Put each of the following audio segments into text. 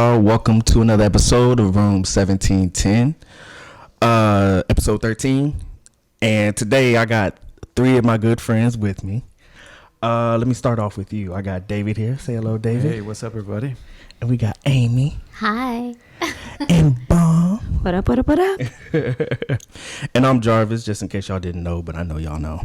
y'all? Welcome to another episode of Room 1710, episode 13. And today I got three of my good friends with me. Let me start off with you. I got David here. Say hello, David. Hey, what's up, everybody? And we got Amy. Hi. And Bomb. What up, what up, what up? And I'm Jarvis, just in case y'all didn't know, but I know y'all know.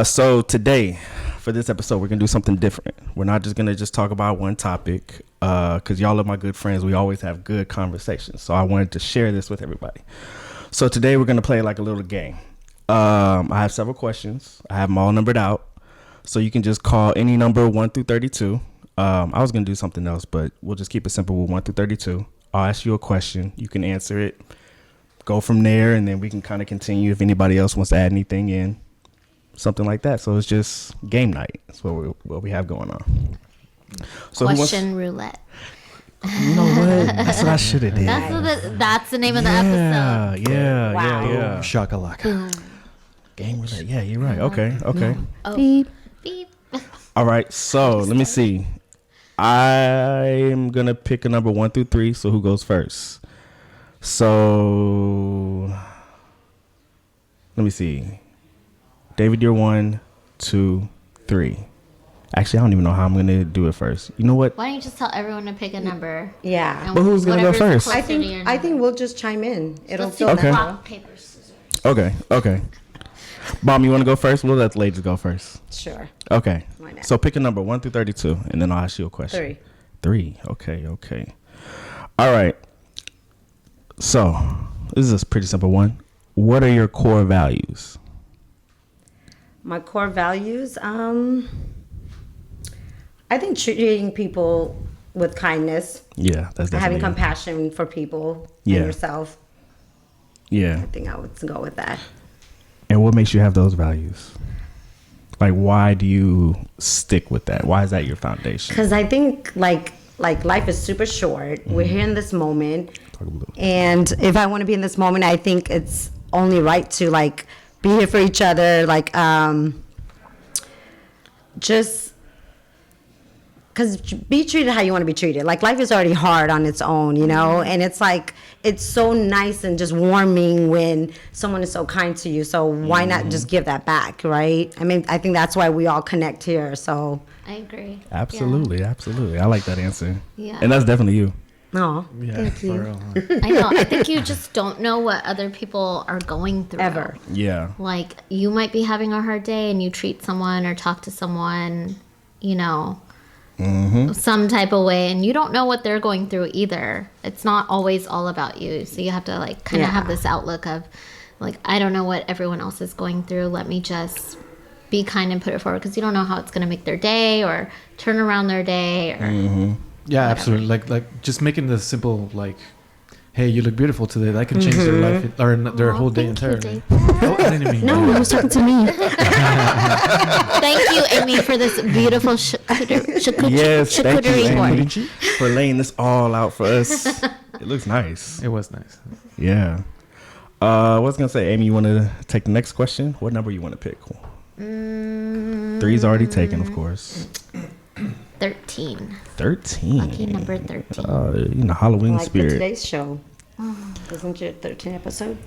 So today, for this episode, we're going to do something different. We're not just going to just talk about one topic, because y'all are my good friends. We always have good conversations. So I wanted to share this with everybody. So today we're going to play like a little game. I have several questions. I have them all numbered out. So you can just call any number 1 through 32. I was going to do something else, but we'll just keep it simple with 1 through 32. I'll ask you a question. You can answer it. Go from there, and then we can kind of continue if anybody else wants to add anything in. Something like that. So it's just game night. That's what we have going on. So Question roulette. You know what? That's what I should have did. That's the name of the episode. Yeah. Shakalaka. Boom. Game roulette. Yeah, you're right. Okay. Oh. Beep. Beep. All right. So let me see. I'm gonna pick a number 1 through 3. So who goes first? So let me see. David, you're 1, 2, 3. Actually, I don't even know how I'm gonna do it first. You know what? Why don't you just tell everyone to pick a number? Yeah. And But who's gonna go whatever's first? closer I to your think number. we'll just chime in. It'll Let's do feel Okay. rock, paper, scissors. Okay. Mom, you want to go first? We'll let the ladies go first. Sure. Okay. Why not? So pick a number 1 through 32, and then I'll ask you a question. 3. 3. Okay. All right. So this is a pretty simple one. What are your core values? My core values, I think treating people with kindness, Yeah, that's definitely having it. compassion for people Yeah. and yourself. Yeah. I think I would go with that. And what makes you have those values? Like, why do you stick with that? Why is that your foundation? Because I think like life is super short. We're here in this moment. Talk a little. And if I want to be in this moment, I think it's only right to like be here for each other. Like, just because be treated how you want to be treated. Like life is already hard on its own, you know? And it's like, it's so nice and just warming when someone is so kind to you. So why not just give that back, right? I mean, I think that's why we all connect here. So, I agree. Absolutely. I like that answer. Yeah. And that's definitely you. oh, Yeah, thank you. for real, huh? I know. I think you just don't know what other people are going through. Ever. Yeah. Like, you might be having a hard day and you treat someone or talk to someone, you know, some type of way, and you don't know what they're going through either. It's not always all about you. So you have to, like, kind of Yeah. have this outlook of, like, I don't know what everyone else is going through. Let me just be kind and put it forward, because you don't know how it's going to make their day or turn around their day. Or Yeah, absolutely. Like just making the simple, like, hey, you look beautiful today. That can change their life or their whole day thank you, entirely. Dave. Oh, I didn't mean No, he was talking to me. Thank you, Amy, for this beautiful Yes, thank you, charcuterie board. Amy, for laying this all out for us. It looks nice. It was nice. Yeah. What was I gonna say, Amy? You want to take the next question? What number you want to pick? 3's already taken, of course. 13. 13. Lucky number 13. You know, Halloween Like for spirit. today's show. Isn't your 13th episode?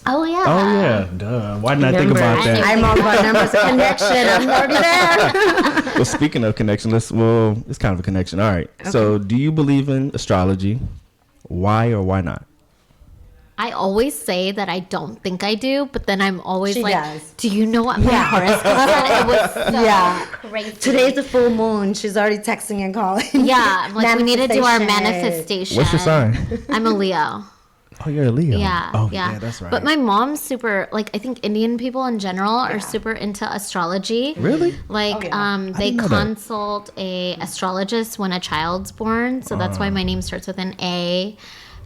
Oh, yeah. Oh yeah, duh. Why didn't I think about I that? didn't- I'm all about numbers of connection. I'm already there. Well, speaking of connection, it's kind of a connection. All right. So, do you believe in astrology? Why or why not? I always say that I don't think I do, but then I'm always She like, does. do you know what my horoscope said? It was so Yeah. crazy. Today's the full moon. She's already texting and calling. Yeah, I'm like, we need to do our Manifestation. manifestation. What's your sign? I'm a Leo. Oh, you're a Leo. Yeah. Oh, yeah. that's right. But my mom's super, like, I think Indian people in general are super into astrology. Really? Like, Oh, yeah. they didn't know that. consult a astrologist when a child's born. So that's why my name starts with an A.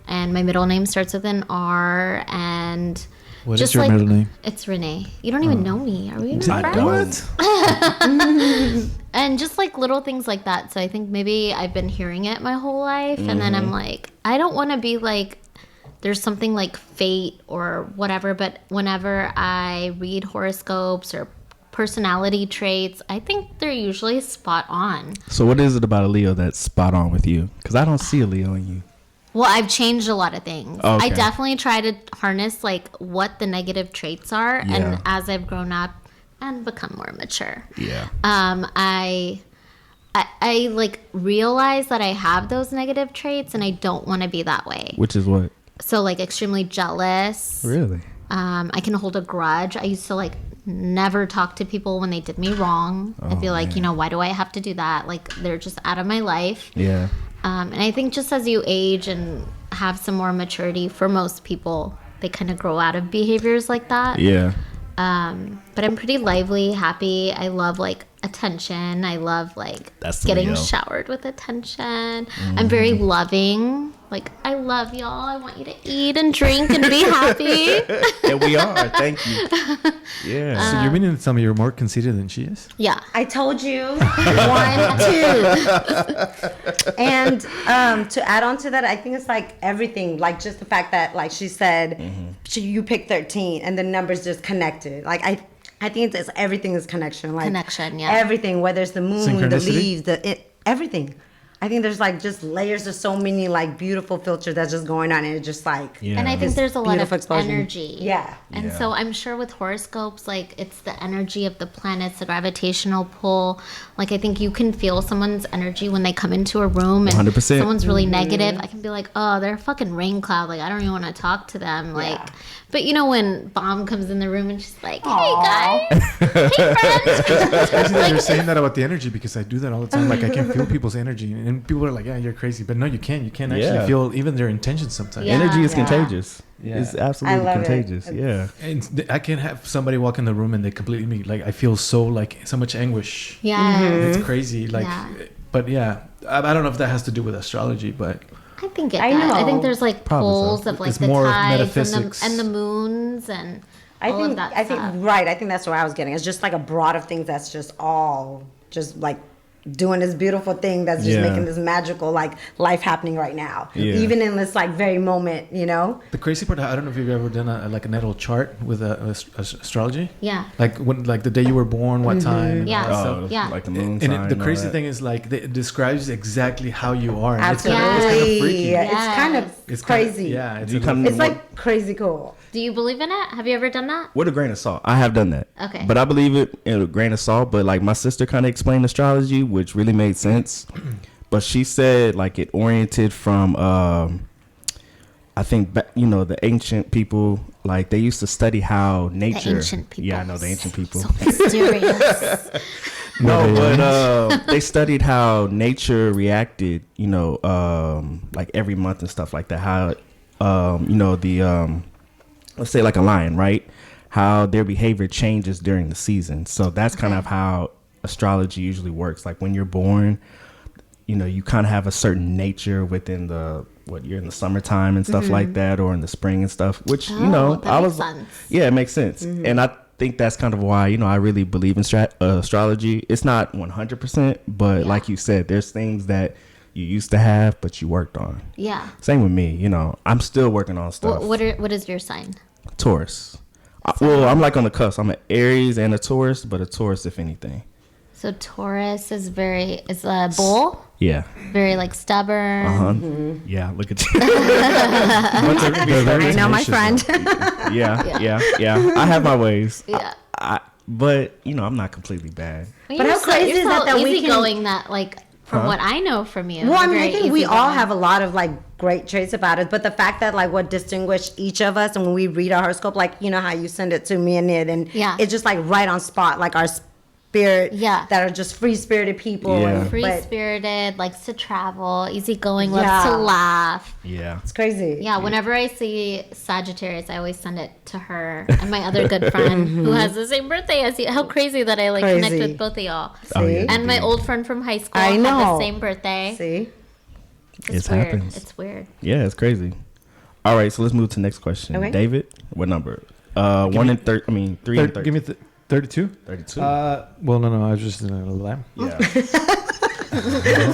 And my middle name starts with an R. And What is just your like, middle name? It's Renee. You don't even know me. Are we even I friends? don't. And just like little things like that. So I think maybe I've been hearing it my whole life. And then I'm like, I don't want to be like, there's something like fate or whatever. But whenever I read horoscopes or personality traits, I think they're usually spot on. So what is it about a Leo that's spot on with you? Because I don't see a Leo in you. Well, I've changed a lot of things. Okay. I definitely try to harness like what the negative traits are, Yeah. and as I've grown up and become more mature, Yeah. I like realize that I have those negative traits, and I don't want to be that way. Which is what? So like extremely jealous. Really? I can hold a grudge. I used to like never talk to people when they did me wrong. I'd be like, why do I have to do that? Like they're just out of my life. Yeah. And I think just as you age and have some more maturity, for most people, they kind of grow out of behaviors like that. Yeah. But I'm pretty lively, happy. I love like attention. I love like That's the getting Leo. showered with attention. I'm very loving. Like, I love y'all. I want you to eat and drink and be happy. And we are. Thank you. Yeah. So you're meaning to tell me you're more conceited than she is? Yeah. I told you. 1, 2. And to add on to that, I think it's like everything, like just the fact that, like she said, you picked 13 and the numbers just connected. Like I think it's everything is connection. Like Connection, yeah. Everything, whether it's the moon, the Synchronicity? leaves, everything. I think there's like just layers of so many like beautiful filters that's just going on, and it's just like Yeah. And I think there's a lot of beautiful explosion. energy. Yeah. And Yeah. so I'm sure with horoscopes, like it's the energy of the planets, the gravitational pull. Like I think you can feel someone's energy when they come into a room and 100%. someone's really negative. I can be like, oh, they're a fucking rain cloud. Like I don't even want to talk to them. Like, but when Bomb comes in the room and she's like, hey guys, hey friends. Actually, they're saying that about the energy because I do that all the time. Like I can feel people's energy, and people are like, "Yeah, you're crazy," but no, you can't. You can't actually Yeah. feel even their intentions sometimes. Yeah. Energy is Yeah. contagious. Yeah. It's I absolutely love it. contagious. It's- Yeah. And I can have somebody walk in the room and they completely like I feel so much anguish. Yeah. It's crazy. Like, Yeah. but yeah, I don't know if that has to do with astrology, but I think it I does. I know. think there's like Probably so. poles of like It's the more of tides metaphysics. and the moons and all of that I think stuff. right. I think that's what I was getting. It's just like a broad of things that's just all just like doing this beautiful thing that's just Yeah. making this magical like life happening right now. Yeah. Even in this like very moment, the crazy part, I don't know if you've ever done a natal chart with astrology. Yeah. Like when, like the day you were born, what time. And Yeah. all that stuff. Oh, Yeah. like the moon And sign. the all crazy that. thing is like it describes exactly how you are. And Absolutely. It's kind of freaky. Yeah, it's kind of It's kinda- crazy. yeah, it's You a kinda- little- It's like crazy cool. Do you believe in it? Have you ever done that? With a grain of salt. I have done that. Okay. But I believe it in a grain of salt. But like my sister kind of explained astrology, which really made sense. But she said like it oriented from, I think, the ancient people, like they used to study how nature. The ancient people. Yeah, I know the ancient people. So mysterious. No, but they studied how nature reacted, like every month and stuff like that. How, let's say like a lion, right? How their behavior changes during the season. So that's kind of how astrology usually works. Like when you're born, you kind of have a certain nature within you're in the summertime and stuff like that, or in the spring and stuff, which, Oh, that makes sense. yeah, it makes sense. And I think that's kind of why, I really believe in astrology. It's not 100%, but like you said, there's things that you used to have, but you worked on. Yeah. Same with me, I'm still working on stuff. What is your sign? Taurus. Well, I'm like on the cusp. I'm an Aries and a Taurus, but a Taurus if anything. So Taurus is a bull, Yeah. very like stubborn. Uh-huh. Yeah, look at you. I know my friend. Yeah. I have my ways. Yeah. But, I'm not completely bad. Well, But you're how crazy you're is that so we can- easygoing that like from what I know from you. Well, I you're mean, I very think we all easygoing. have a lot of like great traits about it, but the fact that like what distinguish each of us, and when we read our horoscope, like how you send it to me and Nid, and Yeah. it's just like right on spot, like our spirit, Yeah. that are just free spirited people. Yeah. and- Free but spirited, likes to travel, easygoing, loves Yeah. to laugh. Yeah. it's crazy. Yeah, whenever I see Sagittarius, I always send it to her and my other good friend who has the same birthday as you. How crazy that I like connect Crazy. with both of y'all. Oh, yeah. See? And my Indeed. old friend from high school I had know. the same birthday. See, It's It weird. happens. It's weird. Yeah, it's crazy. All right, so let's move to the next question. Okay. David, what number? 1 and 30. I mean, 3 and 30. Give me 32. 32. Well, no, I was just in a lamb. Yeah.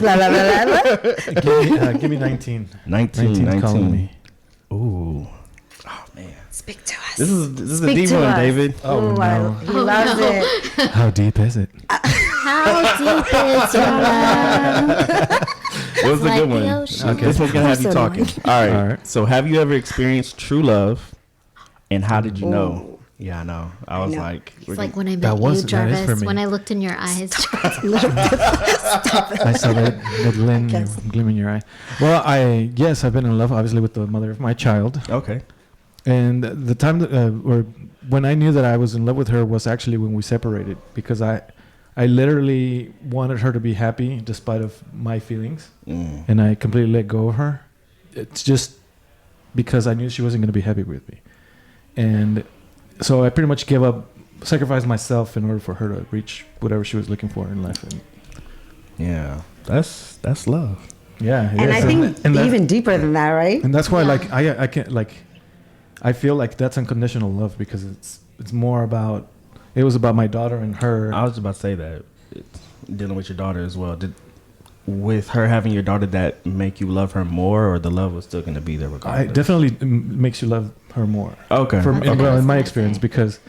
blah, blah, blah, blah, blah. Give me 19. 19. calling 19. me. Ooh. Oh, man. Speak to us. This is a Speak deep to one, us. David. Oh, Ooh, no. he loves it. How deep is it? How deep is your love? What was a Like good the one? ocean. Okay. This one's gonna have you So talking. annoying. All right. All right. So, have you ever experienced true love, and how did you know? Ooh. Yeah, I know. I was know. like, It's like when I met That you, was- that is for Jarvis. me. When I looked in your eyes. I saw that gleam in your eye. Well, yes, I've been in love, obviously, with the mother of my child. okay. And the time that, or when I knew that I was in love with her was actually when we separated, because I literally wanted her to be happy despite of my feelings, and I completely let go of her. It's just because I knew she wasn't going to be happy with me, and so I pretty much gave up, sacrificed myself in order for her to reach whatever she was looking for in life. And Yeah, that's love. yeah, And I think that- even deeper than that, right? and that's why, Yeah. like, I can't, like, I feel like that's unconditional love, because it's more about, it was about my daughter and her. I was about to say that it's dealing with your daughter as well. Did with her having your daughter that make you love her more, or the love was still going to be there I regardless? definitely makes you love her more. Okay. From That's what I well, was in my gonna experience, say. because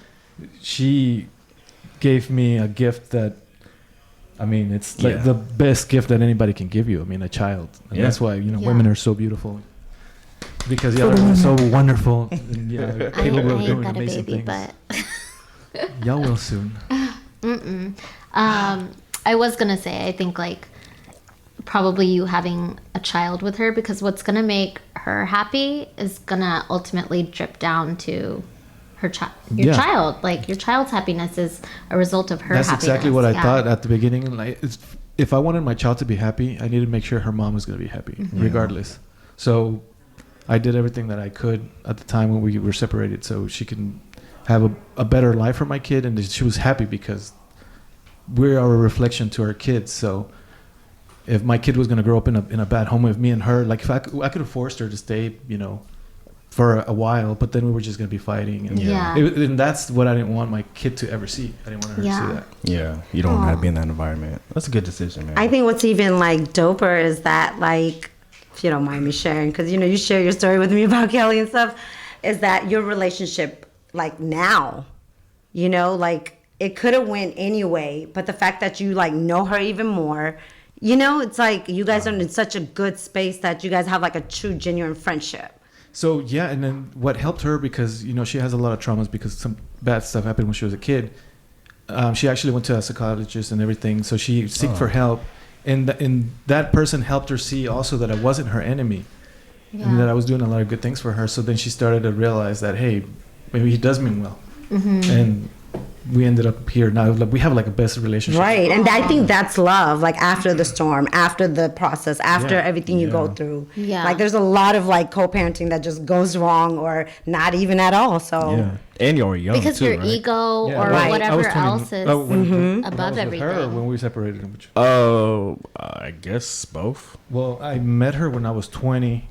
she gave me a gift that, I mean, it's like Yeah. the best gift that anybody can give you. I mean, a child, and Yeah. that's why Yeah. women are so beautiful, because y'all are so wonderful. And, I capable of ain't doing got a amazing baby, things. but Y'all will soon. I was gonna say, I think like probably you having a child with her, because what's gonna make her happy is gonna ultimately drip down to her your Yeah. child. Like your child's happiness is a result of her That's happiness. exactly what I Yeah. thought at the beginning. Like, if I wanted my child to be happy, I needed to make sure her mom was going to be happy, Mm-hmm. regardless. So I did everything that I could at the time when we were separated, so she can have a better life for my kid, and she was happy because we are a reflection to our kids. So if my kid was going to grow up in a bad home with me and her, like, if I could have forced her to stay, for a while, but then we were just going to be fighting. And, Yeah. and that's what I didn't want my kid to ever see. I didn't want her to see that. Yeah, you don't have to be in that environment. That's a good decision, man. I think what's even like doper is that, like, if you don't mind me sharing, because you share your story with me about Kelly and stuff, is that your relationship, like, now, like, it could have went anyway, but the fact that you like know her even more, it's like you guys are in such a good space that you guys have like a true genuine friendship. So yeah, and then what helped her, because she has a lot of traumas because some bad stuff happened when she was a kid. She actually went to a psychologist and everything, so she sought for help, and that person helped her see also that I wasn't her enemy, and that I was doing a lot of good things for her. So then she started to realize that, hey, maybe he does mean well, and we ended up here now. Like, we have like a best relationship, Right. And I think that's love, like after the storm, after the process, after Yeah. everything you go Yeah. through. Yeah. Like there's a lot of like co-parenting that just goes wrong or not even at all. So Yeah. And you were young Because too, your right? ego Yeah, or right. I whatever was 20 else is when I was above with her, or everything. when we separated. Oh, I guess both. Well, I met her when I was 20.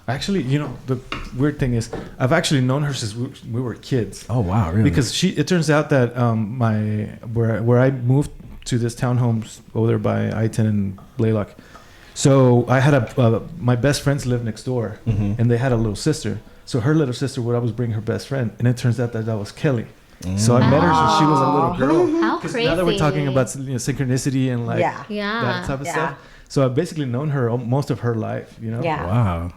Actually, the weird thing is, I've actually known her since we were kids. Oh wow, really? Because it turns out that where I moved to this townhomes over there by I-10 and Blaylock. So I had my best friends lived next door, and they had a little sister. So her little sister would always bring her best friend, and it turns out that was Kelly. So I met her since she was a little girl. How 'Cause crazy. now that we're talking about synchronicity and like Yeah. Yeah. that type of Yeah. stuff, so I've basically known her most of her life. Yeah. wow.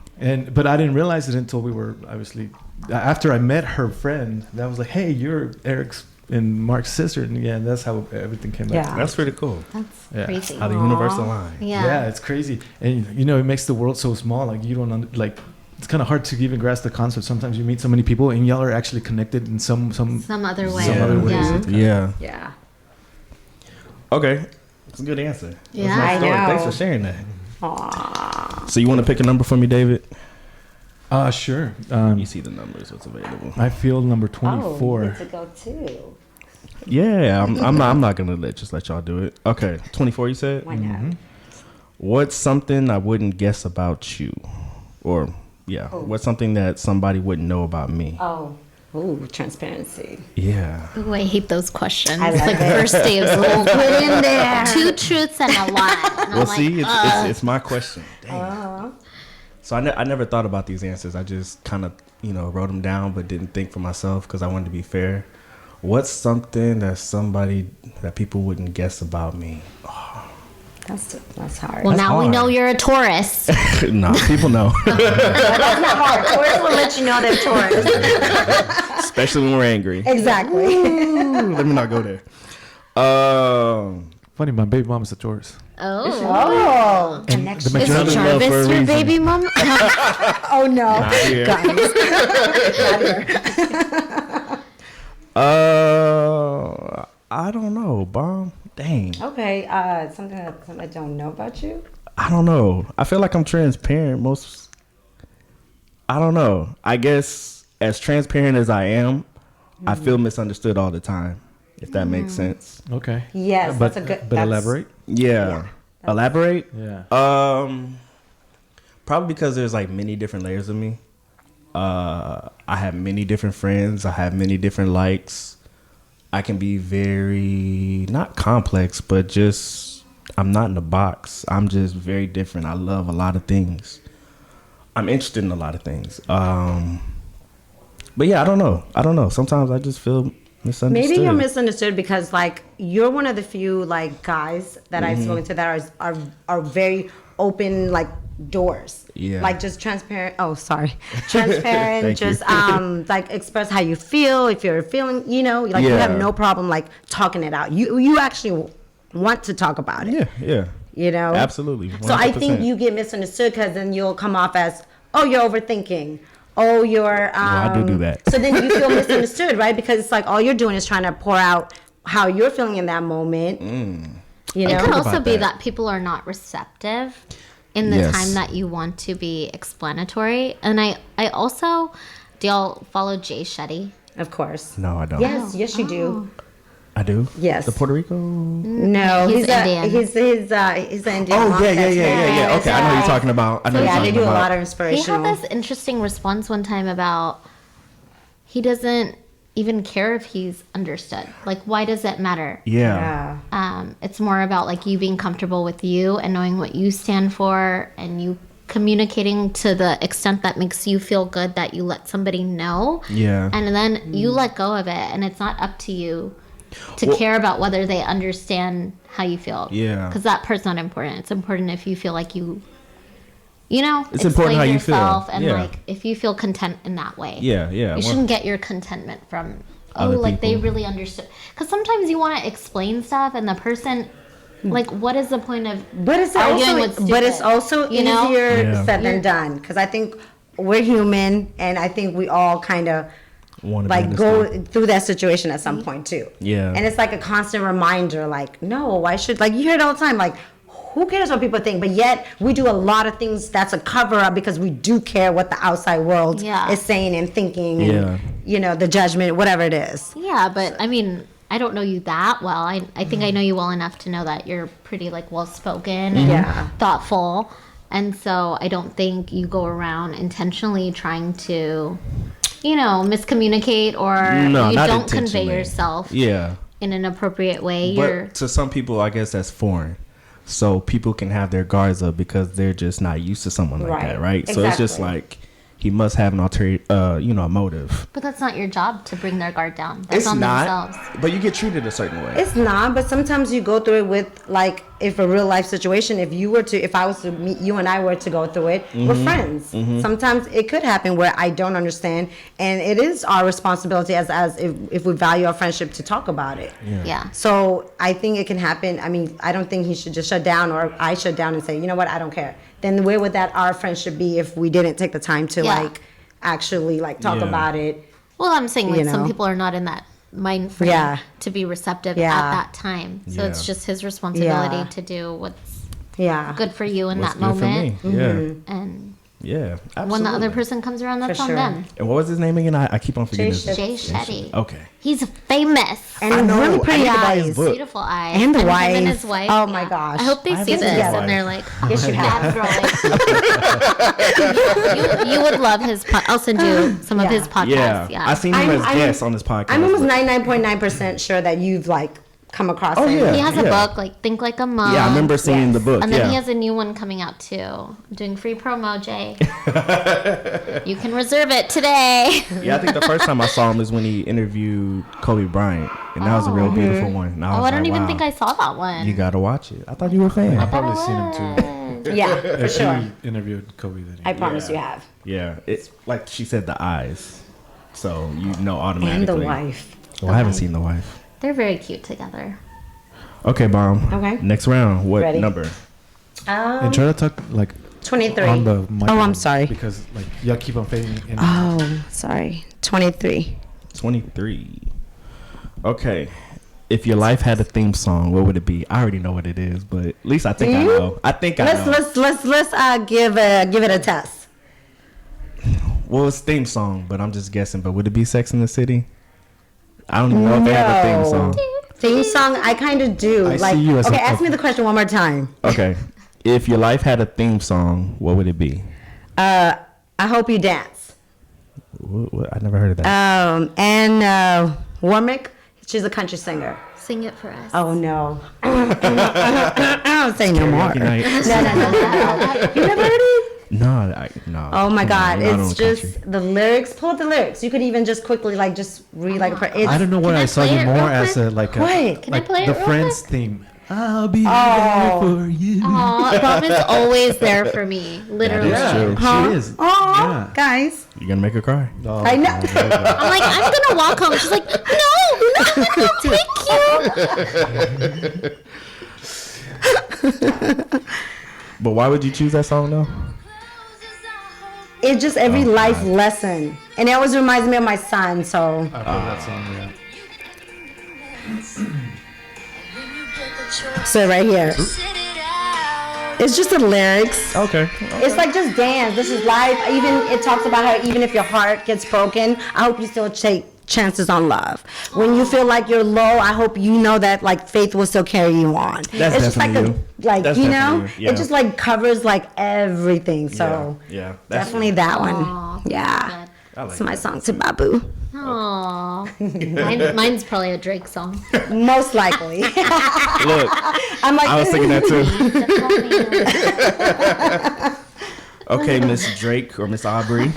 But I didn't realize it until we were obviously after I met her friend. That was like, hey, you're Eric's and Mark's sister, and yeah, that's how everything came Yeah. back. That's pretty cool. That's Yeah. crazy. How the universe aligned. Yeah. Yeah, it's crazy, and it makes the world so small. Like you don't like. It's kind of hard to even grasp the concept. Sometimes you meet so many people, and y'all are actually connected in some Some other way. some other ways. Yeah. It's kinda- Yeah. Yeah. Okay. That's a good answer. That's a Yeah. nice I story. know. Thanks for sharing that. Aww. So you want to pick a number for me, David? Sure. You see the numbers. What's available? I feel number Oh, 24. you get to go too. Yeah, I'm not gonna let y'all do it. Okay, 24. You said. Why not? What's something I wouldn't guess about you, or what's something that somebody wouldn't know about me? Oh. Ooh, transparency. Yeah. Ooh, I hate those questions. I love Like it. first day of school. Put in there. 2 truths and a lie. And Well, I'm see, like, it's my question. Dang. So I never thought about these answers. I just kind of, wrote them down, but didn't think for myself because I wanted to be fair. What's something that people wouldn't guess about me? That's hard. Well, That's now we hard. know you're a Taurus. No, people know. That's not hard. Taurus will let you know they're Taurus. Especially when we're angry. Exactly. Ooh, let me not go there. Funny, my baby mom is a Taurus. Oh, And connection. the Is majority- love for a Jarvis your reason. baby mom? Oh no, Not here. guys. I don't know, Bomb. Dang. Okay, something that I don't know about you. I don't know. I feel like I'm transparent I don't know. I guess as transparent as I am, I feel misunderstood all the time, if that makes sense. Okay. Yes, But, that's a good. but that's, elaborate. Yeah. Elaborate? Yeah. Probably because there's like many different layers of me. I have many different friends. I have many different likes. I can be very, not complex, but just, I'm not in a box. I'm just very different. I love a lot of things. I'm interested in a lot of things. But yeah, I don't know. Sometimes I just feel misunderstood. Maybe you're misunderstood because like you're one of the few like guys that I've spoken to that are very open like doors. Yeah. Like just transparent. Oh, sorry. Transparent. Thank you. Just like express how you feel. If you're feeling, like you Yeah. have no problem like talking it out. You actually want to talk about it. Yeah. Absolutely. So I think 100%. you get misunderstood because then you'll come off as, oh, you're overthinking. Oh, you're. I do that. So then you feel misunderstood, right? Because it's like all you're doing is trying to pour out how you're feeling in that moment. You It know. could also about be that. that people are not receptive in the Yes. time that you want to be explanatory. And I also, do y'all follow Jay Shetty? Of course. No, I don't. Yes, you do. I do? Yes. The Puerto Rico? No, He's he's Indian. He's an Indian. Oh, monk yeah. that's Okay, I know what you're talking about. I know what Yeah, you're they talking do a about. lot of He inspirational. had this interesting response one time about he doesn't even care if he's understood. Like, why does it matter? Yeah. It's more about like you being comfortable with you and knowing what you stand for and you communicating to the extent that makes you feel good that you let somebody know. Yeah. And then you let go of it and it's not up to you to care about whether they understand how you feel. Yeah. Because that part's not important. It's important if you feel like you It's important how you feel. yourself and Yeah. like if you feel content in that way. Yeah. You shouldn't get your contentment from Other like they people. really understood. Because sometimes you want to explain stuff and the person, like, what is the point of But it's arguing also, with but it's stupid, also you know? easier Yeah. said than done because I think we're human and I think we all kind of Wanna be like go understood. through that situation at some point too. Yeah. And it's like a constant reminder, like, no, why should like you hear it all the time, like. Who cares what people think? But yet we do a lot of things that's a cover up because we do care what the outside world Yeah. is saying and thinking Yeah. and the judgment, whatever it is. Yeah, but I mean, I don't know you that well. I think I know you well enough to know that you're pretty like well spoken and Yeah. thoughtful. And so I don't think you go around intentionally trying to, miscommunicate or No, you not don't convey intentionally. yourself Yeah. in an appropriate way. But to some people, I guess that's foreign. So people can have their guards up because they're just not used to someone like Right. that, right? So it's just Exactly. like he must have an a motive. But that's not your job to bring their guard down. That's It's on not, themselves. but you get treated a certain way. It's not, but sometimes you go through it with like if a real life situation. If I was to meet you and I were to go through it, we're friends. Sometimes it could happen where I don't understand, and it is our responsibility as if we value our friendship to talk about it. Yeah. So I think it can happen. I mean, I don't think he should just shut down or I shut down and say, you know what, I don't care. Then where would that our friendship be if we didn't take the time to Yeah. like actually like talk Yeah. about it? Well, I'm saying like You some know? people are not in that mind frame Yeah. to be receptive Yeah. at that time. So it's Yeah. just his responsibility Yeah. to do what's Yeah. good for you in What's that good moment. for me? Yeah. And Yeah. Absolutely. when the other person comes around, that's For on sure. them. And what was his name again? I keep on forgetting his Jay name. Jay Shetty. Okay. He's famous. And I know. really I pretty need to buy his eyes. book. Beautiful eyes. And the him wife. and his wife. Oh my gosh. I hope they I see haven't this seen his and they're wife. like, Yes, you have. you would love his I'll send you some of Yeah. his podcasts. Yeah. Yeah. I seen him as guests on this podcast. I'm almost but- 99.9% sure that you've like come across Oh, it. yeah. He has a book, like Think Like a Monk. Yeah, I remember seeing the book. And then yeah. he has a new one coming out too. I'm doing free promo, Jay. You can reserve it today. Yeah, I think the first time I saw him is when he interviewed Kobe Bryant, and that was a real beautiful one. And I don't even wow, think I saw that one. You gotta watch it. I thought you were a fan. I've probably seen him too. Yeah, for If sure. he interviewed Kobe, then I promise you have. Yeah, it's like she said, the eyes. So you know automatically. And the wife. Well, I haven't seen the wife. They're very cute together. Okay, Bomb. Okay. Next round. What Ready. number? and try to talk like 23. on the mic. Oh, I'm sorry. Because like y'all keep on fading in. Oh, sorry. 23. 23. Okay. If your life had a theme song, what would it be? I already know what it is, but at least I think I know. I think I know. Let's give it a test. Well, it's theme song, but I'm just guessing. But would it be Sex in the City? I don't even know if they have a theme song. Theme song, I kind of do. I like, see you as okay, a- ask me the question one more time. Okay. If your life had a theme song, what would it be? I hope you dance. What? I never heard of that. And Warmick, she's a country singer. Sing it for us. Oh no. I don't say no more. Karaoke night. No. You never heard it? No. Oh my Come God! on, we're not It's on just country. the lyrics. Pull up the lyrics. You could even just quickly like just read like a. It's, I don't know why Can I I saw play you it more real as quick? a like a What? Can I like play it the real Friends quick? theme. I'll be Oh. there for you. Aw, Bob is always there for me. Literally. That is true. She is. Oh, Yeah. guys. You're gonna make her cry. Oh, I know. my God. I'm like, I'm gonna walk home. She's like, no, thank you. But why would you choose that song though? It's just every life lesson, and it always reminds me of my son. So I've heard that song. Yeah. so right here, it's just the lyrics. Okay. It's like just dance. This is life. Even it talks about how even if your heart gets broken, I hope you still take chances on love. When you feel like you're low, I hope you know that like faith will still carry you on. That's it's just like definitely like That's you know, definitely you. Yeah. it just like covers like everything. So Yeah. That's definitely that one. Aw, Yeah, I like it's my that. song to Babu. Aww. Mine's probably a Drake song. Most likely. Look, I'm like, I was thinking that too. Okay, Miss Drake or Miss Aubrey.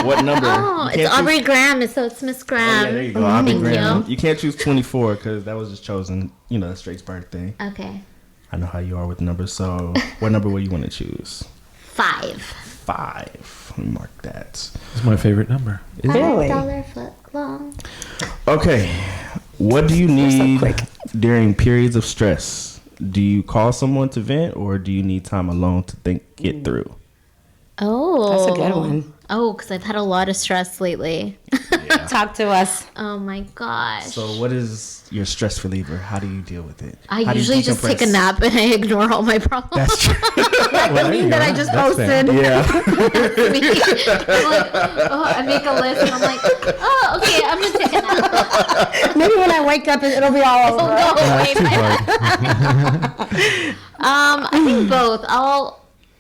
What number? Oh, You it's can't Aubrey Graham, so it's Miss choose- Graham. Oh, yeah, there you go. Aubrey Thank Graham. you. You can't choose 24 because that was just chosen. You know, that's Drake's birthday. Okay. I know how you are with numbers. So, what number would you want to choose? 5. 5. Let me mark that. It's my favorite number. Really? $5 foot long. Okay. What do you so need quick. during periods of stress? Do you call someone to vent or do you need time alone to think it through? Oh. That's a good one. Oh, because I've had a lot of stress lately. Talk to us. Oh my gosh. So, what is your stress reliever? How do you deal with it? I How do you usually just take a decompress? nap and I ignore all my problems. That's true. Like the meme that I just That's fair. posted. Yeah. I'm like, oh, I make a list and I'm like, oh, okay, I'm gonna take a nap. Maybe when I wake up, it'll be all It'll over. go away. That's too hard. I think both.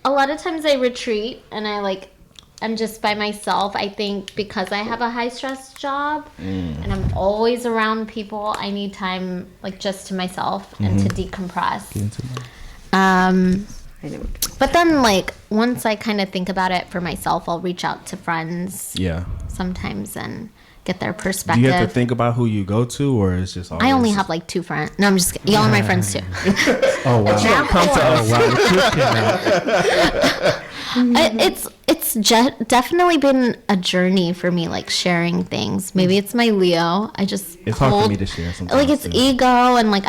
A lot of times I retreat and I'm just by myself. I think because I have a high stress job and I'm always around people, I need time like just to myself and to decompress. But then like once I kind of think about it for myself, I'll reach out to friends Yeah. sometimes and get their Do perspective. you have to think about who you go to, or it's just always... I only have like 2 friends. No, I'm just kidding. Y'all are my friends too. Oh wow. Oh wow. The truth came out. It's definitely been a journey for me, like sharing things. Maybe it's my Leo. I just It's hard for me to share sometimes. Like it's too. ego and like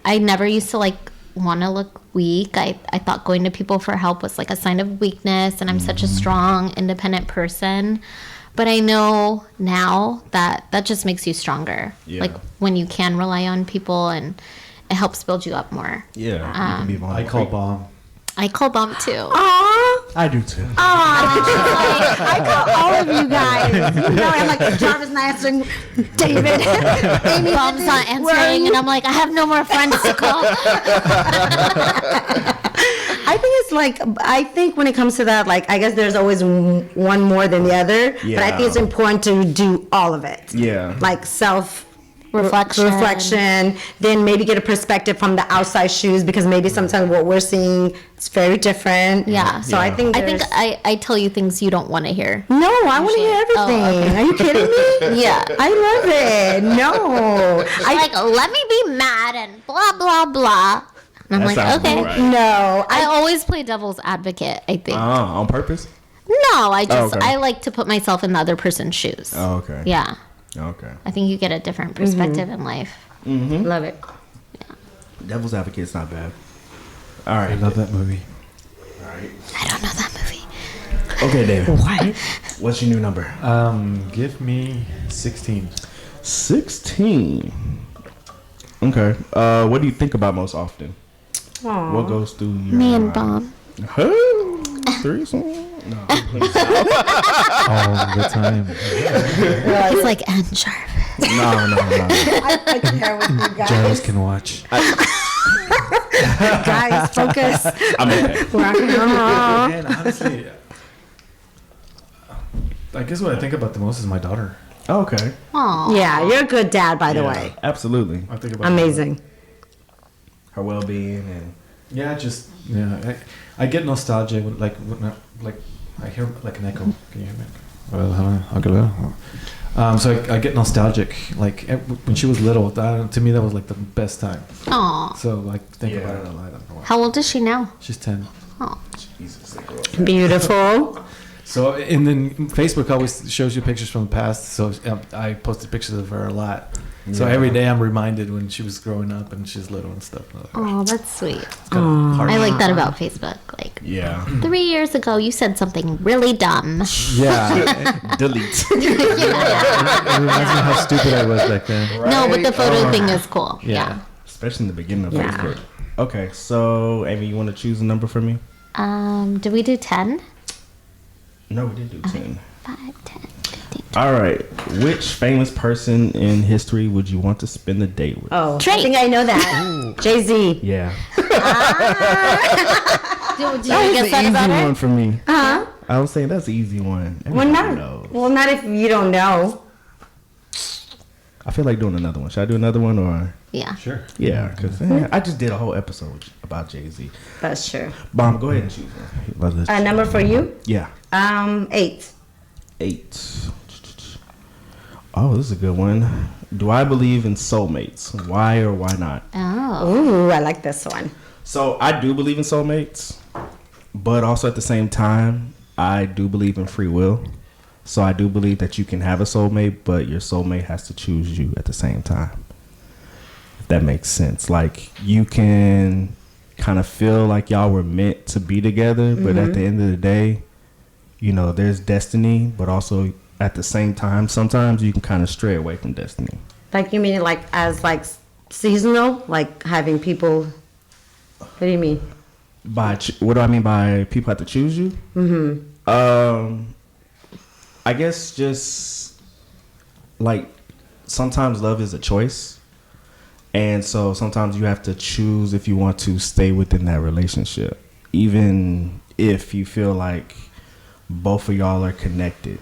I never used to like want to look weak. I thought going to people for help was like a sign of weakness, and I'm such a strong, independent person. But I know now that just makes you stronger. Yeah. Like when you can rely on people, and it helps build you up more. Yeah, you can be I vulnerable. call bomb. I call Bump too. Aw, I do too. I call all of you guys. You know, I'm like Jarvis not answering, David, Amy Bump's not answering, and I'm like, I have no more friends to call. I think it's like, I think when it comes to that, like, I guess there's always one more than the other. But I think it's Yeah. important to do all of it. Yeah. Like self reflection, then maybe get a perspective from the outside shoes, because maybe sometimes what we're seeing is very different. So I think I tell you things you don't want to hear. No, I want to hear everything. okay. Are you kidding me? Yeah. I love it. No. Like, let me be mad and blah, blah, blah. And I'm That like, sounds okay. right. No. I always play devil's advocate, I think. On purpose? No, I just, okay. I like to put myself in the other person's shoes. Oh, okay. Yeah. Okay. I think you get a different perspective in life. Love it. Devil's Advocate's not bad. All right. I love that movie. All right. I don't know that movie. Okay, David. What? What's your new number? Give me 16. 16. Okay. What do you think about most often? What goes through your Me and mind? Bomb. Huh? Threesome? No. All the time. It's like Ann Jarvis. No. I care with you guys. Jarvis can watch. Guys, focus. I'm okay. Rock and roll. And honestly, I guess what I think about the most is my daughter. Okay. Aw. Yeah, you're a good dad, by the Yeah, way. absolutely. I think about Amazing. Her well-being and I get nostalgia when I hear like an echo. Can you hear me? Well, so I get nostalgic. Like when she was little, to me that was like the best time. Aw. So I think Yeah. about it a lot. How old is she now? She's 10. Oh. Jesus, they grow up. Beautiful. So and then Facebook always shows you pictures from the past. So I posted pictures of her a lot. So Yeah. every day I'm reminded when she was growing up and she's little and stuff. Oh, that's sweet. It's kind of hard. I like that about Facebook. Like, Yeah. 3 years ago, you said something really dumb. Yeah. Delete. It reminds me how stupid I was back then. No, but the photo thing is cool. Yeah. Especially in the beginning of Yeah. Facebook. Okay, so Amy, you want to choose a number for me? Did we do 10? No, we did do 10. 5, 10, 15. All right. Which famous person in history would you want to spend the date with? Oh, Drake. I think I know that. Jay-Z. Yeah. Did you That guess was that an about easy her? one for me. Huh? I was saying that's an easy one. Well, Everybody not. knows. Well, not if you don't know. I feel like doing another one. Should I do another one or? Yeah. Sure. Yeah, because I just did a whole episode about Jay-Z. That's true. Bomb, go ahead and choose one. A number for you? Yeah. 8. 8. Oh, this is a good one. Do I believe in soulmates? Why or why not? Oh. Ooh, I like this one. So I do believe in soulmates, but also at the same time, I do believe in free will. So I do believe that you can have a soulmate, but your soulmate has to choose you at the same time. If that makes sense. Like you can kind of feel like y'all were meant to be together, but at the end of the day, you know, there's destiny, but also at the same time, sometimes you can kind of stray away from destiny. Like, you mean like as like seasonal? Like having people... What do you mean? What do I mean by people have to choose you? I guess just like sometimes love is a choice, and so sometimes you have to choose if you want to stay within that relationship, even if you feel like both of y'all are connected.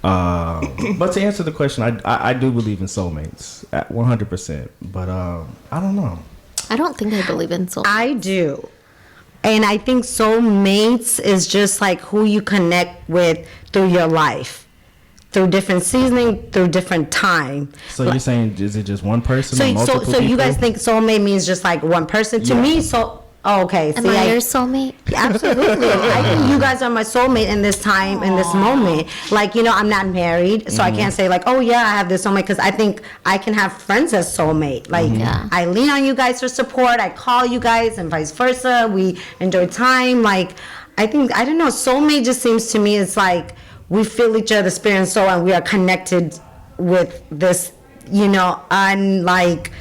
But to answer the question, I do believe in soulmates at 100%, but I don't know. I don't think I believe in soul. I do. And I think soulmates is just like who you connect with through your life, through different seasoning, through different time. So you're saying, is it just one person or multiple So you guys people? think soulmate means just like one person? To Yeah. me, okay. Am I your soulmate? Absolutely. I think you guys are my soulmate in this time, in this moment. Like, you know, I'm not married, so I can't say like, oh yeah, I have this soulmate, because I think I can have friends as soulmate. Like, Yeah. I lean on you guys for support. I call you guys and vice versa. We enjoy time. Like, I think, I don't know, soulmate just seems to me it's like we feel each other's spirit and soul, and we are connected with this, you know, unlike...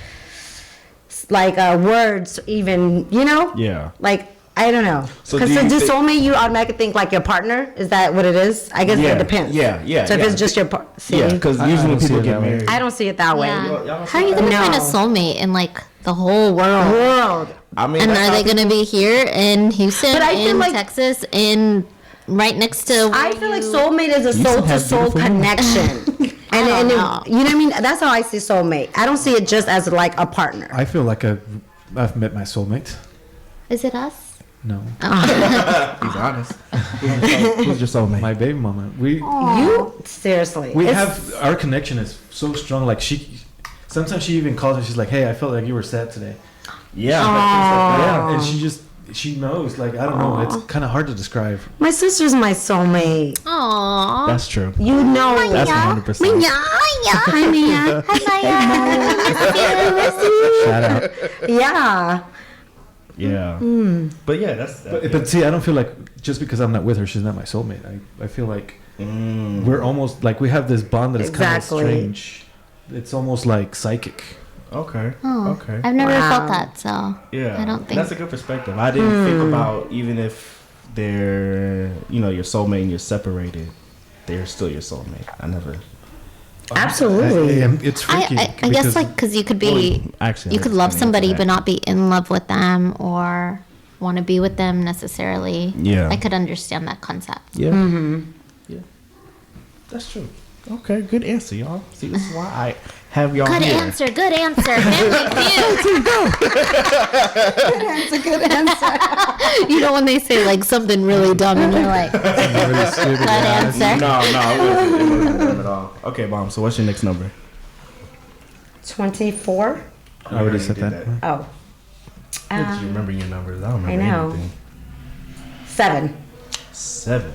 words even, you know? Yeah. Like, I don't know. So Because do you just thi- soulmate, you automatically think like your partner? Is that what it is? I guess Yeah, it depends. yeah. So if yeah. it's just your partner, Yeah, because I usually don't see people it get that way. married. I don't see it that way. Yeah. y'all don't How are you gonna No. find a soulmate in like the whole world? World. I mean, And that's are how they gonna be here in Houston, But I feel in like- Texas, in right next to? I feel like soulmate is a Houston has soul-to-soul beautiful women. connection. And, I and don't it- know. you know what I mean? That's how I see soulmate. I don't see it just as like a partner. I feel like I've met my soulmate. Is it us? No, He's honest. Who's your soulmate? my baby mama. You seriously? We It's- have our connection is so strong. Like sometimes she even calls me. She's like, "Hey, I felt like you were sad today." Yeah. Yeah, and she knows. Like I don't know. It's kind of hard to describe. My sister's my soulmate. Aww. That's true. You know That's it. 100%. Hi, Mia. Shout out. Yeah. Yeah. But yeah, that's. But see, I don't feel like just because I'm not with her, she's not my soulmate. I feel like we're almost like we have this bond that is kind of Exactly. strange. It's almost like psychic. Okay. Oh, Okay. I've never Wow. felt that, so Yeah, I don't think. that's a good perspective. I didn't think about even if they're, your soulmate and you're separated, they're still your soulmate. I never. Absolutely. It's freaky. I guess like because you could be, Actually, you could love somebody but not be in love with them or want to be with them necessarily. Yeah. I could understand that concept. Yeah. Yeah. That's true. Okay, good answer, y'all. See, this is why I have y'all Good here. answer. Good answer. Family Feud. That's a good answer. You know when they say like something really dumb and you're like, good answer. No, it wasn't them at all. Okay, Mom. So what's your next number? 24? I already said did that. Oh. Did you remember your numbers? I don't remember I know. anything. 7. 7.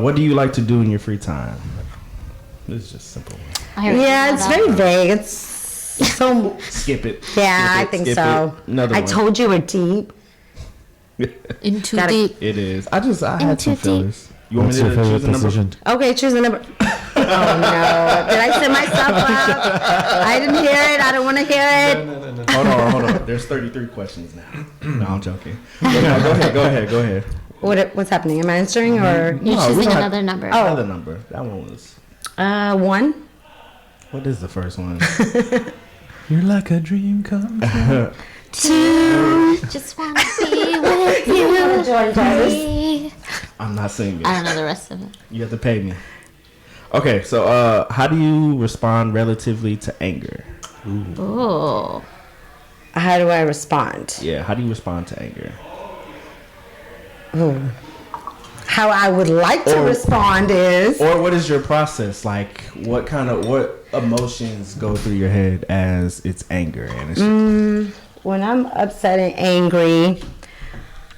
What do you like to do in your free time? This is just simple. I already Yeah, know it's that. very vague. It's so. Skip it. Yeah, I Skip it, think skip so. it. Another I one. told you we're deep. In too Gotta- deep. It is. I had Into some deep. fillers. You want What's me your to favorite choose a number? position? Okay, choose a number. Oh no! Did I set myself up? I didn't hear it. I don't want to hear it. Hold on. There's 33 questions now. No, I'm joking. Go ahead. What's happening? Am I answering or You're No, we choosing don't another number. Oh. Another number. That one was. 1? What is the first one? You're like a dream come true. 2. Just want to be with you. Join Jarvis. Babe. I'm not singing. I don't know the rest of it. You have to pay me. Okay, so how do you respond relatively to anger? Oh. How do I respond? Yeah, how do you respond to anger? How I would like to Or- respond is Or what is your process? Like, what emotions go through your head as it's anger? And it's when I'm upset and angry.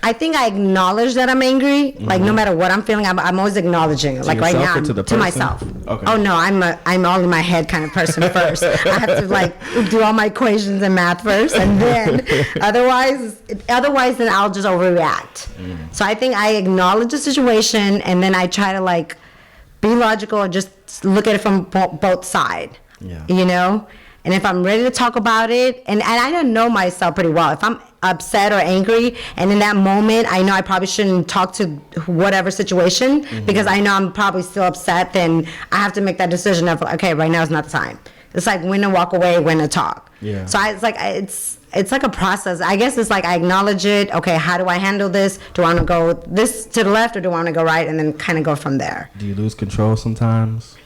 I think I acknowledge that I'm angry. Like no matter what I'm feeling, I'm always acknowledging it. Like right yourself now, or to the to person? myself. Okay. Oh no, I'm all in my head kind of person first. I have to like do all my equations and math first, and then otherwise then I'll just overreact. So I think I acknowledge the situation, and then I try to like be logical and just look at it from both sides. Yeah. You know. And if I'm ready to talk about it, and I don't know myself pretty well. If I'm upset or angry, and in that moment, I know I probably shouldn't talk to whatever situation because I know I'm probably still upset, then I have to make that decision of, okay, right now is not the time. It's like when to walk away, when to talk. Yeah. So it's like a process. I guess it's like I acknowledge it. Okay, how do I handle this? Do I want to go this to the left or do I want to go right? And then kind of go from there. do you lose control sometimes?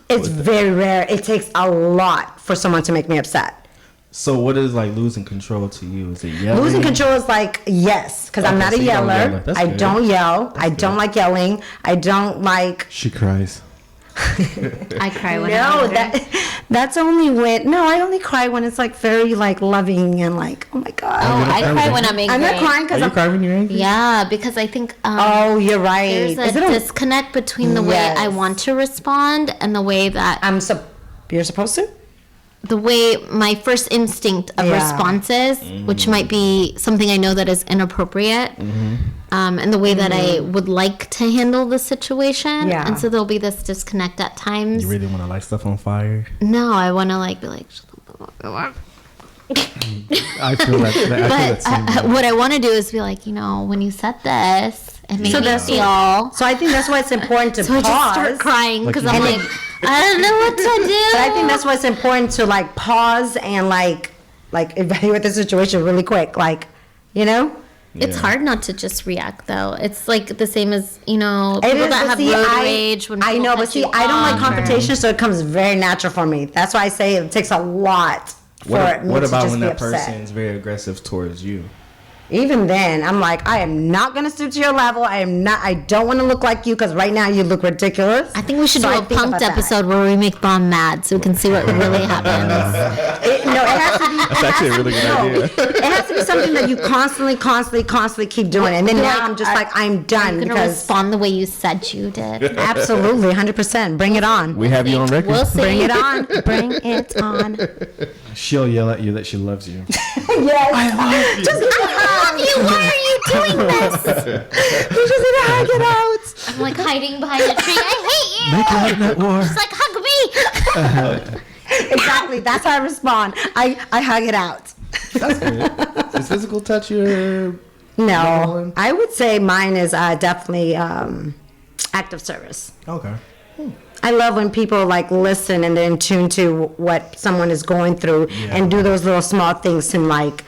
It's very rare. It takes a lot for someone to make me upset. So what is like losing control to you? Is it yelling? Losing control is like yes, because I'm Okay, not so a you don't yeller. yell. That's I good. don't yell. I don't like yelling. I don't like. She cries. I cry when No, I'm angry. that's only when. No, I only cry when it's like very like loving and like oh my god. Oh, I cry when I'm angry. I'm not crying Are because you I'm. crying when you're angry? Yeah, because I think Oh, you're right. there's Is a it a- disconnect between the way Yes. I want to respond and the way that You're supposed to. the way my first instinct of Yeah. response is, which might be something I know that is inappropriate, and the way that I would like to handle the situation. Yeah. And so there'll be this disconnect at times. You really want to light stuff on fire? No, I want to like be like, shut the fuck up. I feel that. I feel that same But way. what I want to do is be like, when you said this, it made So me that's- feel. So I think that's why it's important to So I just start pause. crying because Like I'm you- like, I don't know what to do. But I think that's why it's important to like pause and like evaluate the situation really quick. Like, you know. It's hard not to just react, though. It's like the same as, people It is, that but have see, road rage. When I people know, cut but see, you I don't like off. confrontation, so it comes very natural for me. That's why I say it takes a lot for me What to about just when be that upset. person is very aggressive towards you? Even then, I'm like, I am not going to stoop to your level. I don't want to look like you because right now you look ridiculous. I think we should So do I a think punked about that. episode where we make Bomb mad so we can see what really happens. It has to be. That's actually a really good idea. It has to be something that you constantly keep doing. And then now I'm just like, I'm done. I'm going to because respond the way you said you did. absolutely, 100%. Bring it on. We have you on record. We'll see. Bring it on. Bring it on. She'll yell at you that she loves you. Yes. I love you. Just I love you. Why are you doing this? you just need to hug it out. I'm like hiding behind a tree. I hate you. Make love, not war. It's like, hug me. Exactly. That's how I respond. I hug it out. That's good. Is physical touch your... No, I would say mine is definitely act of service. Okay. I love when people like listen and they're in tune to what someone is going through and do those little small things to like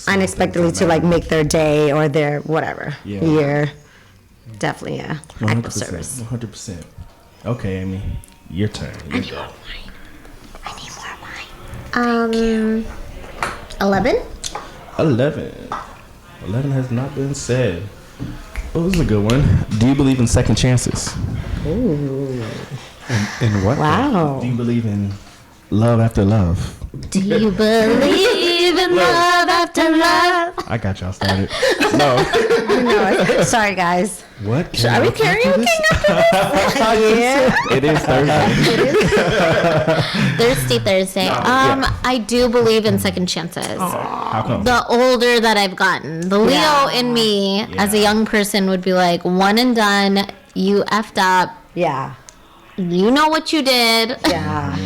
unexpectedly to like make their day or their whatever year. Definitely, act of service. 100%. Okay, Amy, your turn. I need more wine. 11? 11. 11 has not been said. Oh, this is a good one. Do you believe in second chances? Ooh. In what? Wow. Do you believe in love after love? Do you believe in love after love? I got y'all started. No. No, sorry, guys. What? Are we karaoke after this? Yeah. It is Thursday. Thirsty Thursday. I do believe in second chances. How come? The older that I've gotten, the Leo in me as a young person would be like, one and done, you effed up, Yeah. you know what you did. Yeah.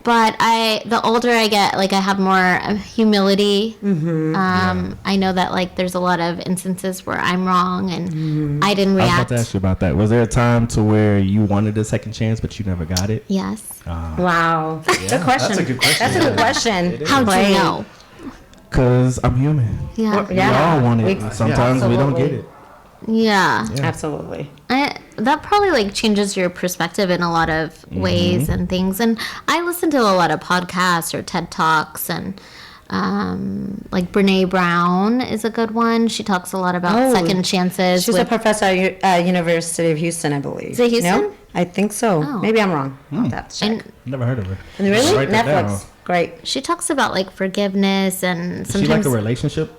But the older I get, like I have more humility. I know that like there's a lot of instances where I'm wrong and I didn't I was about react. to ask you about that. Was there a time to where you wanted a second chance but you never got it? Yes. Wow. Good question. That's a good question. That's a good question. How'd Right. you know? Because I'm human. Yeah. We all want it. We- Sometimes we don't get absolutely. it. Yeah. Absolutely. That probably like changes your perspective in a lot of ways and things. And I listen to a lot of podcasts or TED Talks and like Brene Brown is a good one. She talks a lot about second chances. She's a professor at University of Houston, I believe. Is it Houston? No? I think so. Oh. Maybe I'm wrong. I'll have to check. And Never heard of her. Really? Write that Netflix. down. Great. she talks about like forgiveness and Is she like sometimes a relationship?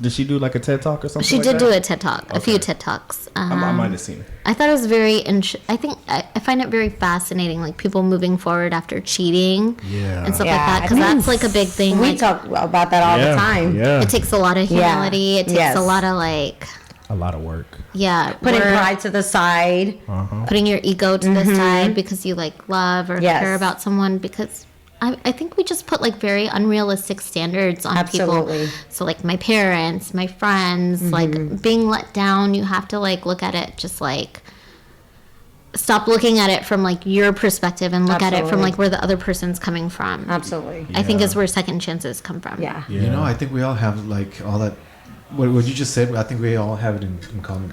Did she do like a TED Talk or something? she like did that? do a TED Talk, a few TED Talks. I might have seen it. I thought it was very. I think I find it very fascinating, like people moving forward after cheating Yeah. and stuff Yeah, like that, I because think that's like a big thing. We Like, talk about that all the time. Yeah. it takes a lot of humility. It takes Yes. a lot of like, A lot of work. Putting work, pride to the side. putting your ego to the side because you like love or Yes. care about someone. Because I think we just put like very unrealistic standards on Absolutely. people. So like my parents, my friends, like being let down, you have to like look at it just like stop looking at it from like your perspective and look at it from Absolutely. like where the other person's coming from. Absolutely. I think is where second chances come from. Yeah. You know, I think we all have like all that. What you just said, I think we all have it in common.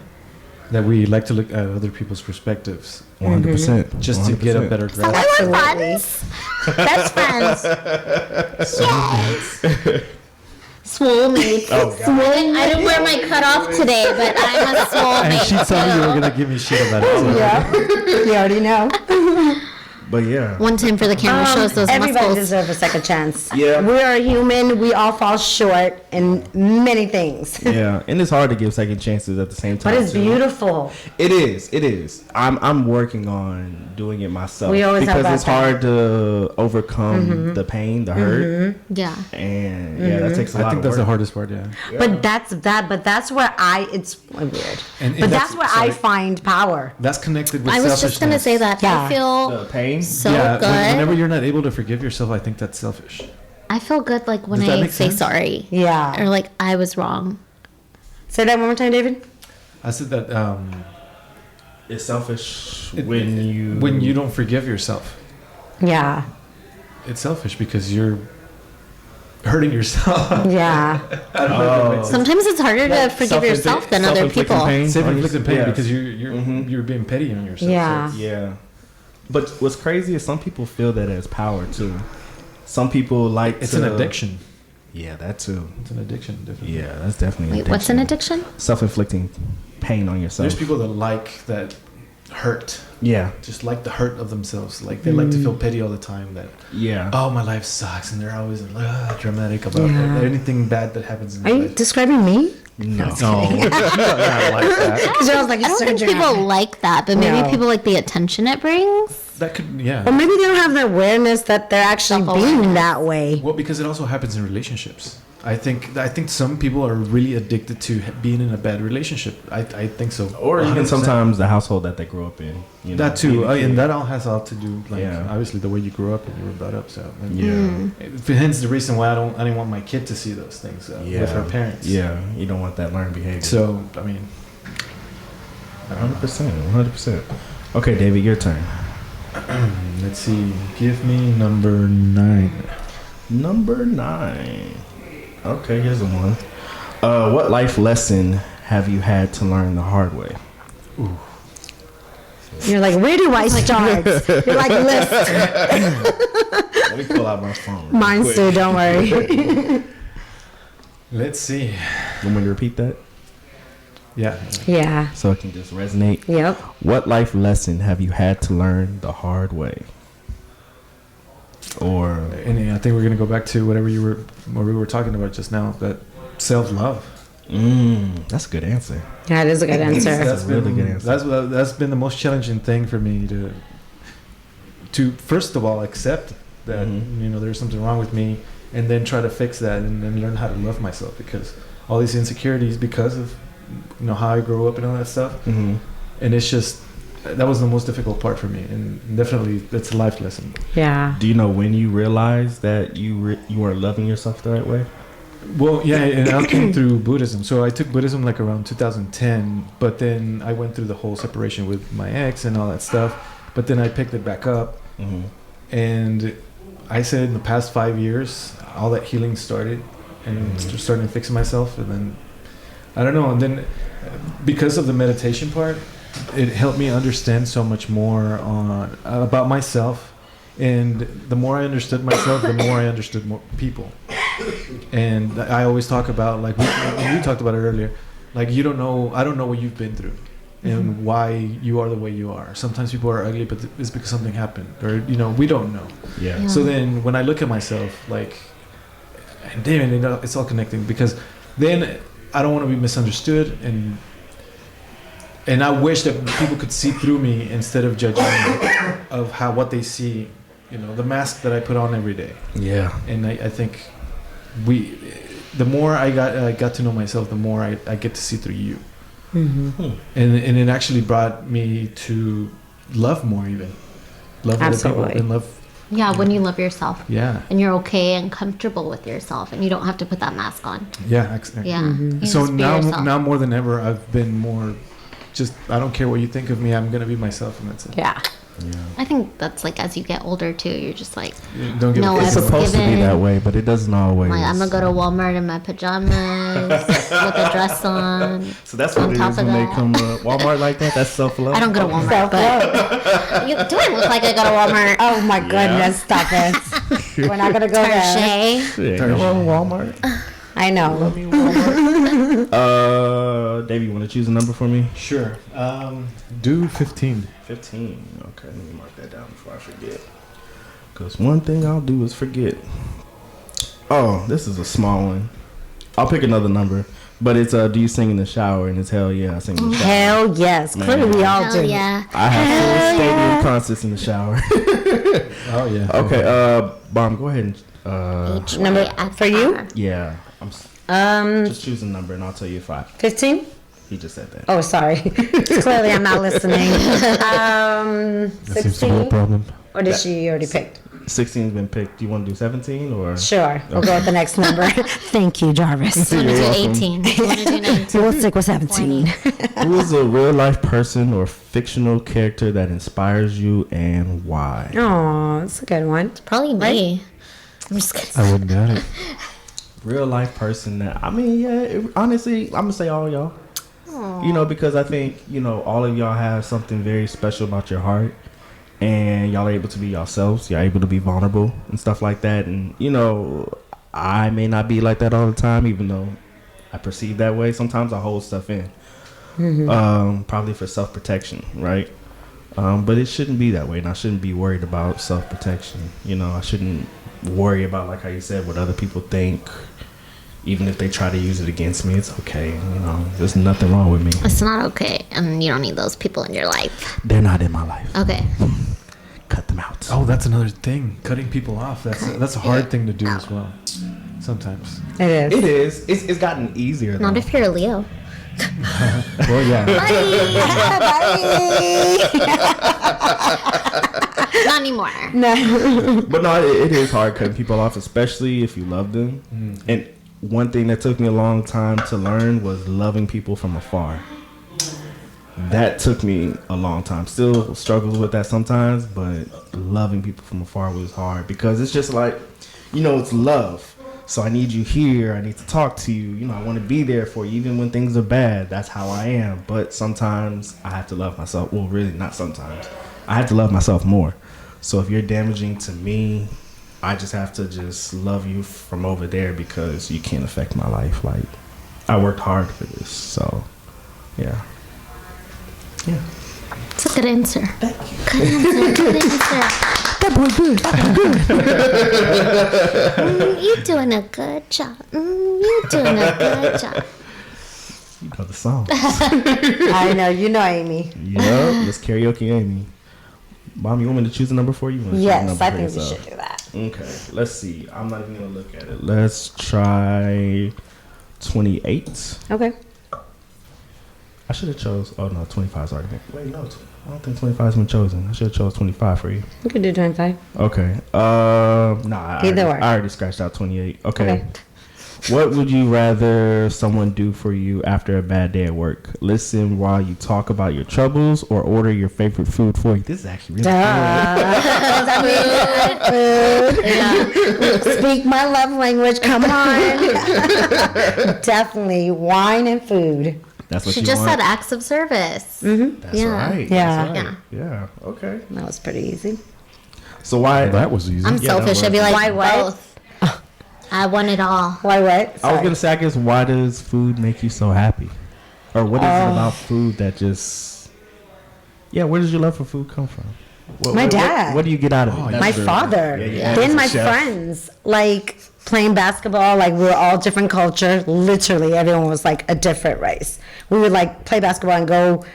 That we like to look at other people's perspectives 100%. just to get a better So we grasp. were Absolutely. friends. Best friends. Swole mates. Oh, God. I didn't wear my cutoff today, but I'm a swole And mate. she told me you were gonna give me shit about it. So. Yeah. You already know. But yeah. One time for the camera shows those Everybody muscles. deserves a second chance. Yeah. We are human. We all fall short in many things. Yeah. And it's hard to give second chances at the same time. But it's too. beautiful. It is. It is. I'm working on doing it myself. We always have because that it's hard to overcome the pain, the hurt, Yeah. and that takes a lot I think of that's the work. hardest part. Yeah. But that's where it's weird. And But that's where I sorry. find power. That's connected with I was just going to selfishness. say that. Yeah. I feel The pain. so Yeah, good. whenever you're not able to forgive yourself, I think that's selfish. I feel good like when Does that I make say sense? sorry. Yeah. Or like I was wrong. Say that one more time, David. I said that It's selfish when you don't forgive yourself. Yeah. It's selfish because you're hurting yourself. Yeah. I don't know if that makes sense. Sometimes it's harder to forgive yourself than other self-inflicting people. pain. Self-inflicted pain Yeah. because you're being petty on yourself. Yeah. So Yeah. But what's crazy is some people feel that as power too. Some people like it's to, an addiction. Yeah, that too. It's an addiction, definitely. Yeah, that's definitely. Wait, what's an addiction? Self-inflicting pain on yourself. There's people that like that hurt, Yeah, just like the hurt of themselves. Like they like to feel petty all the time. That yeah. oh, my life sucks, and they're always dramatic about anything bad that happens in Are their you life. describing me? No. No, not like that. Because I was like, I don't think people like that, but maybe No. people like the attention it brings. That could, Or yeah. maybe they don't have the awareness that they're actually being Self-awareness. that way. Well, because it also happens in relationships. I think some people are really addicted to being in a bad relationship. I think so. Or even 100%. sometimes the household that they grew up in. You know, That too, being a and kid. that all has a lot to do, like Yeah. obviously the way you grew up and you were brought up. So Yeah. hence the reason why I didn't want my kid to see those things with her parents. Yeah, you don't want that learned behavior. So I mean, 100%, 100%. Okay, David, your turn. let's see. Give me number 9. Number 9. Okay, here's the one. What life lesson have you had to learn the hard way? You're like, where do I start? You're like, list. Let me pull out my phone. real Mine quick. too, don't worry. Let's see. Want me to repeat that Yeah. Yeah. so it can just resonate? Yep. What life lesson have you had to learn the hard way? Or And I think we're gonna go back to what we were talking about just now. That self-love. that's a good answer. Yeah, it is a good answer. That's a really good answer. That's been the most challenging thing for me to first of all accept that there's something wrong with me, and then try to fix that, and then learn how to love myself, because all these insecurities because of how I grew up and all that stuff, Mm-hmm. and it's just that was the most difficult part for me, and definitely it's a life lesson. Yeah. Do you know when you realized that you were loving yourself the right way? Well, yeah, and I came through Buddhism. So I took Buddhism like around 2010, but then I went through the whole separation with my ex and all that stuff. But then I picked it back up, Mm-hmm. and I said in the past 5 years, all that healing started, and starting fixing myself, and then I don't know, and then because of the meditation part, it helped me understand so much more about myself. And the more I understood myself, the more I understood more people. And I always talk about, like we talked about it earlier, like I don't know what you've been through and why you are the way you are. Sometimes people are ugly, but it's because something happened, or we don't know. Yeah. Yeah. So then when I look at myself, like, and damn it, it's all connecting, because then I don't want to be misunderstood, and I wish that people could see through me instead of judging me of what they see, the mask that I put on every day. Yeah. And I think the more I got to know myself, the more I get to see through you. Mm-hmm. And it actually brought me to love more, even love other people, Absolutely. and love. Yeah, when you love yourself. Yeah. And you're okay and comfortable with yourself, and you don't have to put that mask on. Yeah. Yeah. You So just be yourself. now more than ever, I've been more just, I don't care what you think of me, I'm gonna be myself, and that's it. Yeah. Yeah. I think that's like as you get older too, you're just like, Don't give No, a It's I've supposed to be given- that way, but it doesn't always. I'm gonna go to Walmart in my pajamas with a dress on. So that's on what it top is of when they that. come Walmart like that. That's self-love. I don't go to Walmart, but do I look like I go to Walmart? Oh my goodness, stop it. We're not gonna go there. Target. Yeah, go to Walmart. I know. Dave, you want to choose a number for me? Sure. Do 15. 15. Okay, let me mark that down before I forget. Because one thing I'll do is forget. Oh, this is a small one. I'll pick another number. But it's do you sing in the shower? And it's hell yeah, I sing in the shower. Hell yes. Man. Clearly we all Hell do. yeah. I have full stadium concerts in the shower. Oh yeah. Okay, Bomb, go ahead and Number for you? yeah. Um, Just choose a number and I'll tell you if 15? he just said that. Oh, sorry. Clearly I'm not listening. That seems to be a 16? problem. Or did she already picked? 16's been picked. Do you want to do 17 or? Sure. We'll go with the next number. Thank you, Jarvis. You want to do You're welcome. 18? You want to do 19? We'll stick with 17. Who is a real life person or fictional character that inspires you and why? Oh, that's a good one. Probably me. I'm just kidding. I wouldn't doubt it. real life person that, I mean, honestly, I'm gonna say all y'all. Aww. You know, because I think, you know, all of y'all have something very special about your heart, and y'all are able to be yourselves. You're able to be vulnerable and stuff like that. And, you know, I may not be like that all the time, even though I perceive that way. Sometimes I hold stuff in, probably for self-protection, right? But it shouldn't be that way, and I shouldn't be worried about self-protection. You know, I shouldn't worry about, like how you said, what other people think. Even if they try to use it against me, it's okay. You know, there's nothing wrong with me. It's not okay, and you don't need those people in your life. They're not in my life. Okay. Cut them out. Oh, that's another thing. Cutting people off. That's a hard thing to do as well. Sometimes. It is. It's gotten easier. Not though. if you're a Leo. Well, yeah. Not anymore. No. But no, it is hard cutting people off, especially if you love them. And one thing that took me a long time to learn was loving people from afar. That took me a long time. Still struggles with that sometimes, but loving people from afar was hard because it's just like, you know, it's love. So I need you here. I need to talk to you. You know, I want to be there for you, even when things are bad. That's how I am. But sometimes I have to love myself. Well, really, not sometimes. I have to love myself more. So if you're damaging to me, I just have to just love you from over there because you can't affect my life. Like, I worked hard for this. So, yeah. Yeah. It's a good answer. Thank you. Good answer. Good answer. That boy good. You're doing a good job. You're doing a good job. You know the song. I know. You know, Amy. Yep. Let's karaoke Amy. Mom, you want me to choose a number for you? Yes, I think we should do that. Okay. Let's see. I'm not even going to look at it. Let's try 28. Okay. I should have chose. Oh, no. 25 is already been. Wait, no. I don't think 25 has been chosen. I should have chose 25 for you. We could do 25. Okay. Nah. Either way. I already scratched out 28. Okay. What would you rather someone do for you after a bad day at work? Listen while you talk about your troubles or order your favorite food for you? This is actually really Food. Yeah. Speak my love language. Come on. Definitely wine and food. That's what She you just want? said acts of service. That's Yeah. right. Yeah. That's right. Yeah. Okay. That was pretty easy. So why? That was easy. I'm Yeah, selfish. that I'd be was- like, Why what? both. I want it all. Why what? I was Sorry. gonna say, I guess, why does food make you so happy, or what is it about food that just? Yeah, where does your love for food come from? My dad. What do you get out of it? Oh, That's My the- father. Yeah. Then As a my chef. friends. Like playing basketball, like we were all different culture. Literally everyone was like a different race. We would like play basketball and go,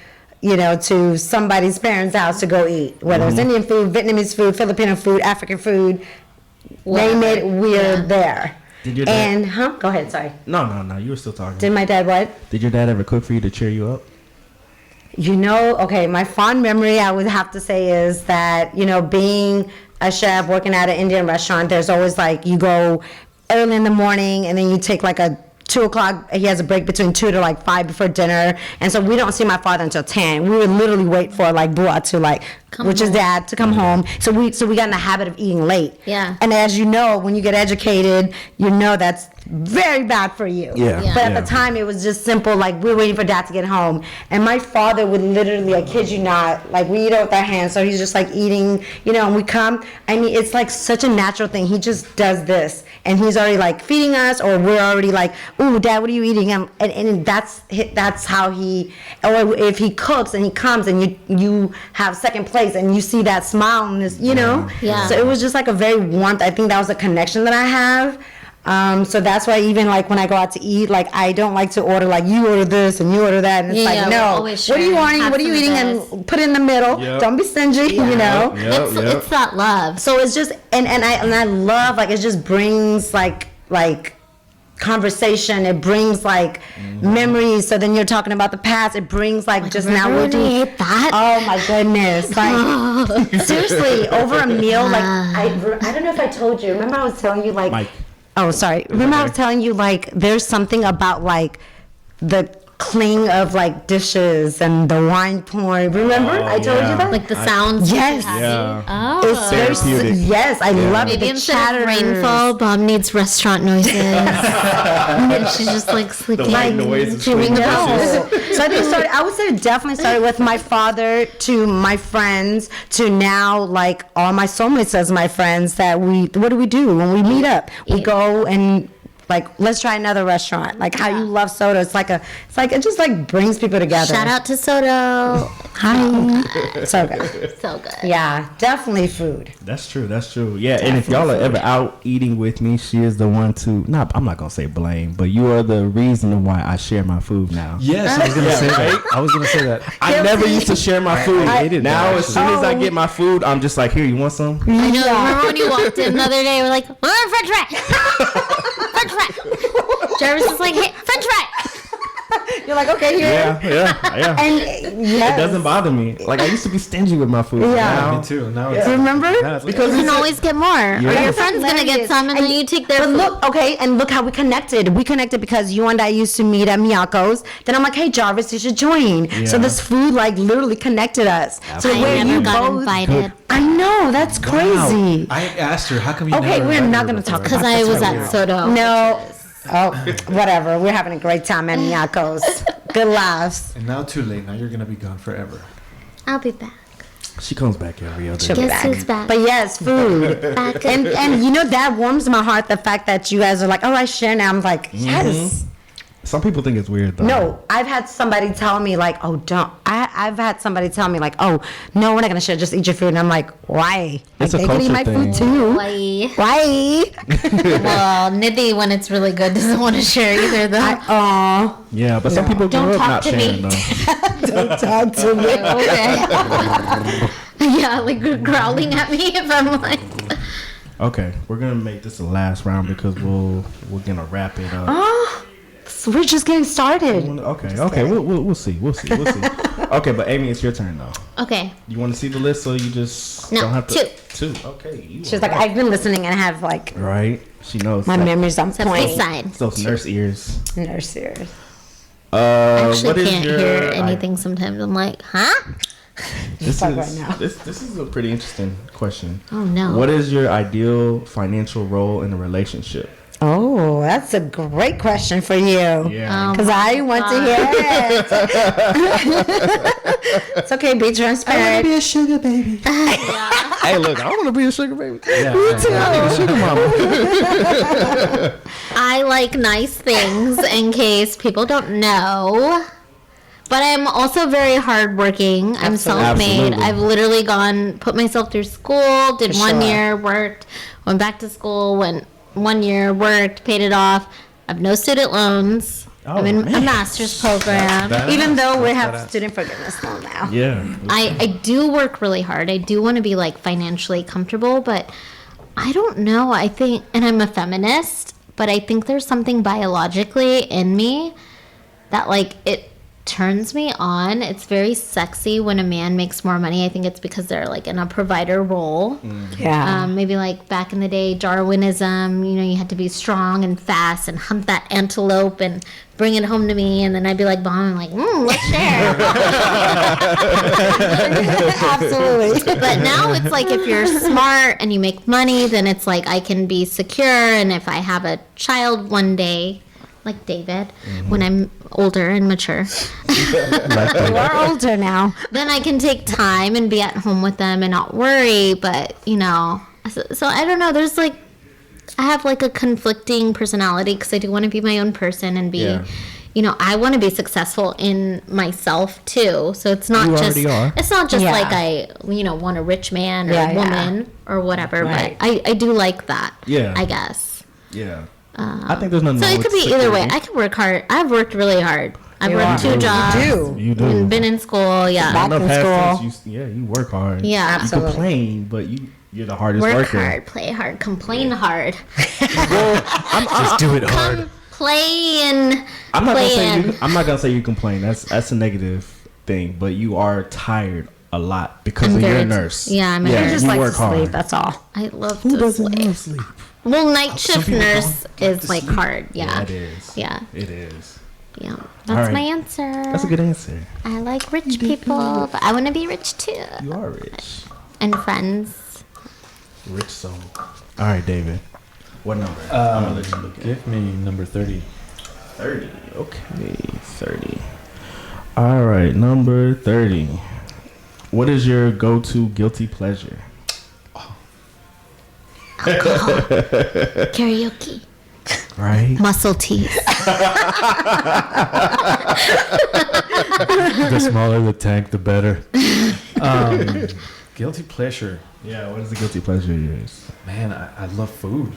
you know, to somebody's parents' house to go eat. Whether it's Indian food, Vietnamese food, Filipino food, African food. Name it, we're there. Did your dad? And go ahead, sorry. No. You were still talking. Did my dad what? Did your dad ever cook for you to cheer you up? You know, okay, my fond memory I would have to say is that, you know, being a chef, working at an Indian restaurant, there's always like, you go early in the morning and then you take like a 2 o'clock, he has a break between 2 to like 5 before dinner. And so we don't see my father until 10. We would literally wait for like Bua to like, which is dad, to come home. So we got in the habit of eating late. Yeah. And as you know, when you get educated, you know that's very bad for you. Yeah. Yeah. But at the time, it was just simple, like we're waiting for dad to get home. And my father would literally, I kid you not, like we eat it with our hands. So he's just like eating, you know, and we come. I mean, it's like such a natural thing. He just does this. And he's already like feeding us, or we're already like, ooh, dad, what are you eating? And that's how he, or if he cooks and he comes and you have second place and you see that smile on his, you know? Yeah. So it was just like a very warmth. I think that was a connection that I have. So that's why even like when I go out to eat, like I don't like to order like you order this and you order that, and it's Yeah, like we're no, always what are you sharing. wanting? Have What are you some eating? of And put it in the middle. Yep. Don't be stingy, you know. It's that love. So it's just and I love like it just brings like conversation. It brings like memories. So then you're talking about the past. It brings like just now we're remember when we doing ate that? Oh my goodness! Like seriously, over a meal. Like I don't know if I told you. Remember I was telling you like. Mike. Oh, sorry. Remember I was telling you like there's something about like the cling of like dishes and the wine pouring. Remember, I told you that. Like the sounds. Yes. Yeah. Oh. It's very Therapeutic. yes, I love it. Maybe The instead chatter. of rainfall, Mom needs restaurant noises. And she's just like sleeping. The white noise is chewing the No. So I think I would say it definitely started with my father to my friends to now like all my soulmates as my friends that what do we do when we meet up? We go and like, let's try another restaurant. Like how you love soda. It's like it just like brings people together. Shout out to Soto. Hi. So good. So good. Yeah, definitely food. That's true. Yeah, and if y'all are ever out eating with me, she is the one to. I'm not gonna say blame, but you are the reason why I share my food now. Yes, I was gonna say that. I was gonna say that. I never used to share my food. hated Now, that, as soon as I get my food, I'm just like, here, you want some? I know. Remember when you walked in the other day? We're like, French fry. French fry. Jarvis is like, hey, French fry. You're like, okay, here. Yeah. And It doesn't bother me. Like, I used to be stingy with my food. Yeah. Now, Me too. Now it's Remember? now it's because You can it's always get more. Or your That's friend's going to get hilarious. some and then you take their But food. look, okay, and look how we connected. We connected because you and I used to meet at Miyako's. Then I'm like, hey, Jarvis, you should join. So Yeah. this food like literally connected us. So I where never you got both, invited I know, that's crazy. I asked her, how come you Okay, never we're invited not her gonna before? talk because I was at Soto. No. Oh, whatever. We're having a great time at Miyako's. Good laughs. And now too late. Now you're gonna be gone forever. I'll be back. she comes back every other She'll day. be Guess who's back? But yes, food. Back. and you know that warms my heart, the fact that you guys are like, oh, I share now. I'm like, yes. Some people think it's weird, though. No, I've had somebody tell me like, oh, don't. I've had somebody tell me like, oh, no, we're not gonna share. Just eat your food. And I'm like, why? It's like, a they can eat my culture thing. food too. Why? Why? Well, Nidhi, when it's really good, doesn't want to share either, though. Oh, Yeah, but some people Don't grow up talk not to sharing, me. though. don't talk to me. Okay. Yeah, like growling at me if I'm like. Okay, we're gonna make this the last round because we're gonna wrap it up. Oh, so we're just getting started. Okay, we'll see. Okay, but Amy, it's your turn though. Okay. You want to see the list, so you just No, don't have to. two. Okay. You She's are like, right. I've been listening and have like Right. She knows. my that. memories on So point. side. It's those nurse ears. Nurse ears. I What actually is can't your? hear anything sometimes. I'm like, huh? This Fuck is right now. this is a pretty interesting question. Oh, no. What is your ideal financial role in a relationship? Oh, that's a great question for you. Yeah. Because I want to hear it. It's okay, be transparent. be a sugar baby. Hey, look, I want to be a sugar baby. Yeah, Sugar mama. I like nice things in case people don't know. But I'm also very hardworking. I'm self-made. Absolutely. I've literally put myself through school, did For 1 sure. year, worked, went back to school, went 1 year, worked, paid it off. I have no student loans. Oh, I'm in a man. master's program. Even though we have badass. student forgiveness loan now. Yeah. I do work really hard. I do want to be like financially comfortable, but I don't know. I think, and I'm a feminist, but I think there's something biologically in me that like it turns me on. It's very sexy when a man makes more money. I think it's because they're like in a provider role. Yeah. Maybe like back in the day, Darwinism, you had to be strong and fast and hunt that antelope and bring it home to me. And then I'd be like, Mom, I'm like, let's share. Absolutely. But now it's like if you're smart and you make money, then it's like I can be secure. And if I have a child one day, like David, when I'm older and mature, You are older now. then I can take time and be at home with them and not worry. But, so I don't know. There's like, I have like a conflicting personality because I do want to be my own person and be, Yeah. I want to be successful in myself too. So it's not You just, already are. it's not just Yeah. like I, want a rich man or Yeah, yeah. woman or whatever. Right. But I do like that. Yeah. I guess. Yeah. I think there's nothing So wrong it could with be either way. security. I could work hard. I've worked really hard. I've You worked are. 2 jobs. You do. You do. And been in school. Yeah. Back Enough in past school. tense, you work hard. Yeah. You Absolutely. complain, but you're the hardest Work worker. hard, play hard, complain hard. Just do it hard. Play and I'm not gonna play say in. I'm not gonna say you complain. That's a negative thing. But you are tired a lot because I'm of very your t- nurse. yeah, I'm a You nurse. just you like work to sleep. hard. That's all. I love Who to doesn't sleep. love sleep? Well, night shift people nurse don't is like hard. Yeah. Yeah, it is. Yeah. It is. Yeah, that's All right. my answer. That's a good answer. I like rich people, but I want to be rich too. You are rich. And friends. Rich soul. All right, David. What number? I'm gonna let you look at it. Give me number 30. 30. Okay, 30. All right, number 30. What is your go-to guilty pleasure? Alcohol. Karaoke. Right. Muscle teeth. The smaller the tank, the better. Guilty pleasure. Yeah. What is the guilty pleasure of yours? Man, I love food.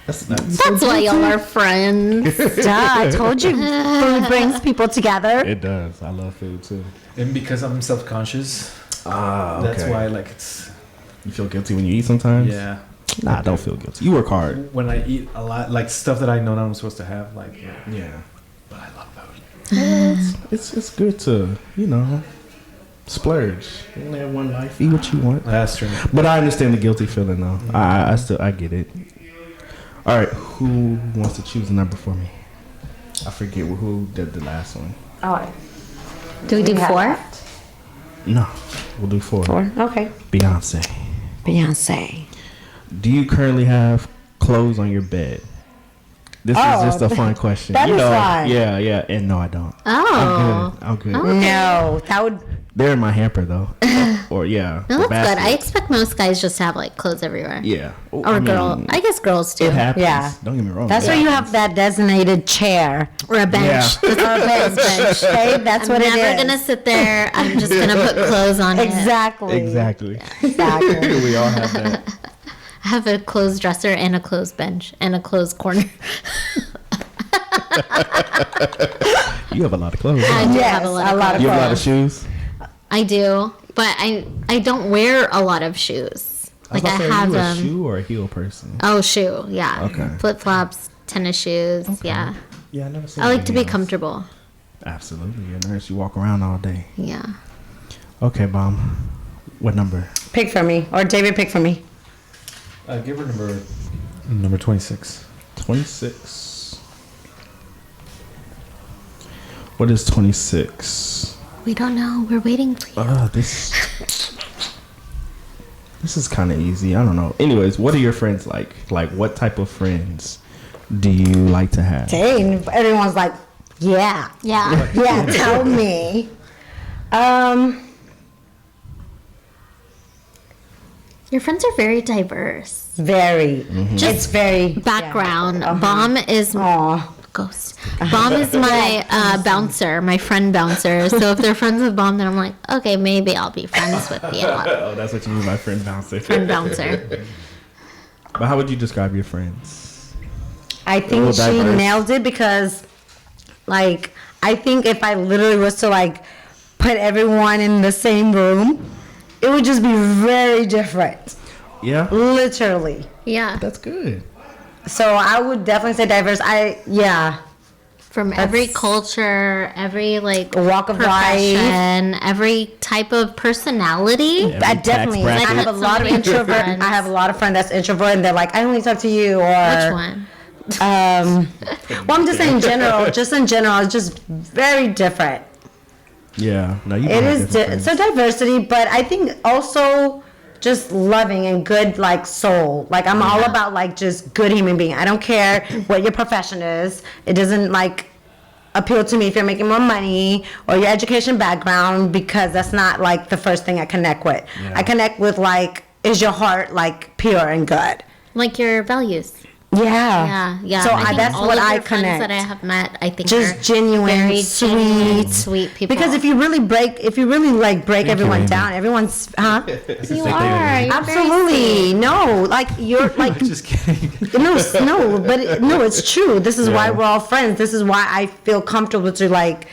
That's That's why y'all are friends. Duh, I told you, food brings people together. It does. I love food too. And because I'm self-conscious, that's why like it's You feel guilty when you eat sometimes? yeah. Nah, don't feel guilty. You work hard. When I eat a lot, like stuff that I know I'm supposed to have, like Yeah. but I love food. It's good to, splurge. You only have one life. Eat what you want. That's true. But I understand the guilty feeling though. I get it. All right, who wants to choose a number for me? I forget who did the last one. All right. Do we do 4? No, we'll do 4. 4. Okay. Beyonce. Beyonce. Do you currently have clothes on your bed? This is just a fun question. that is fun. Yeah, and no, I don't. Oh. I'm good. No, that would. They're in my hamper though. Or yeah. No, the that's good. I basket. expect most guys just to have like clothes everywhere. Yeah. Oh, Or I guess girls too. It happens. Yeah. Don't get me wrong. That's it why you happens. have that designated chair. Or a bench. Yeah. Or a bench. Okay, that's I'm what it is. never gonna sit there. I'm just gonna put clothes on it. Exactly. Exactly. Exactly. We all have that. I have a closed dresser and a closed bench and a closed corner. You have a lot of clothes. I Huh? do Yes, have a lot of a lot of You have a lot of clothes. shoes. I do, but I don't wear a lot of shoes. Like I are have you a them. shoe or a heel person? Oh, shoe, yeah. Okay. Flip flops, tennis shoes, yeah. Yeah, I never seen I like to be heels. comfortable. Absolutely. You're a nurse. You walk around all day. Yeah. Okay, Mom. What number? Pick for me, or David, pick for me. Give her number 26. 26. What is 26? We don't know. We're waiting for you. This is kind of easy. I don't know. Anyways, what are your friends like? Like, what type of friends do you like to have? Dang, everyone's like, yeah, Yeah. yeah. Tell me. Your friends are very diverse. Very. Just It's very Background. Bomb is Aw. ghost. Bomb is my bouncer, my friend bouncer. So if they're friends with Bomb, then I'm like, okay, maybe I'll be friends with you. Oh, that's what you mean by friend bouncer. Friend bouncer. But how would you describe your friends? I think little she diverse. nailed it because, like, I think if I literally was to like put everyone in the same room, it would just be very different. Yeah, Literally. Yeah. that's good. So I would definitely say diverse. From every culture, every like Walk of life. profession, every type of personality. Yeah. I Every tax definitely. I bracket. have a lot of Somebody introvert. friends. I have a lot of friends that's introvert, and they're like, I only talk to you. Or Which one? well, I'm just saying general. Just in general, it's just very different. Yeah, no, you. It have is different friends. so diversity, but I think also just loving and good like soul. Like I'm all about like just good human being. I don't care what your profession is. It doesn't like appeal to me if you're making more money or your education background, because that's not like the first thing I connect with. Yeah. I connect with like, is your heart like pure and good? Like your values. Yeah. Yeah. So I think that's all what of I your friends connect. that I have met, I think Just are genuine, very sweet. genuine, sweet people. Because if you really break everyone Amy. down, everyone's you are, you're absolutely no, like you're like Just kidding. no, it's true. This is why Yeah. we're all friends. This is why I feel comfortable to like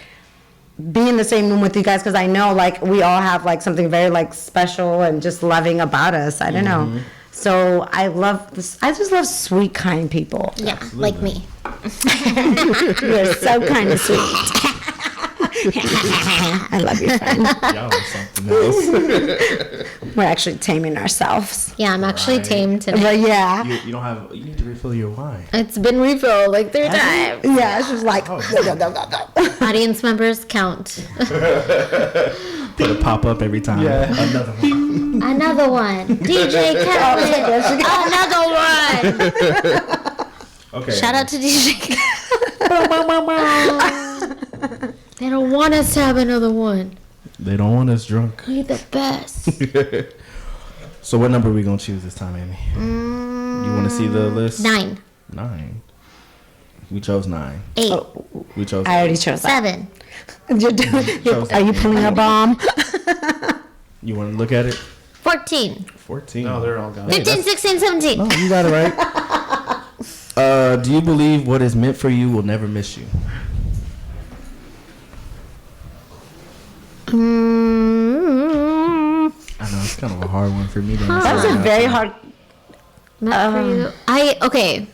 be in the same room with you guys, because I know like we all have like something very like special and just loving about us. I don't know. So I love this. I just love sweet, kind people. Yeah, like me. You're so kind of sweet. I love you, friend. Y'all are something else. We're actually taming ourselves. Yeah, I'm actually Right. tame today. But yeah. You don't have. You need to refill your wine? It's been refilled like 3 times. Yeah, she was like, Audience members count. Put a pop up every time. Yeah. Another one. Another one. DJ Khaled. Another one. Okay. Shout out to DJ. They don't want us to have another one. They don't want us drunk. We the best. So what number are we gonna choose this time, Amy? You want to see the list? 9. 9. We chose 9. 8. We chose. I already chose that. 7. Are you pulling a bomb? You want to look at it? 14. 14. No, they're all gone. 15, 16, 17. No, you got it right. Do you believe what is meant for you will never miss you? Mm. I know it's kind of a hard one for me to answer. That's a very hard. Meant for you. Okay.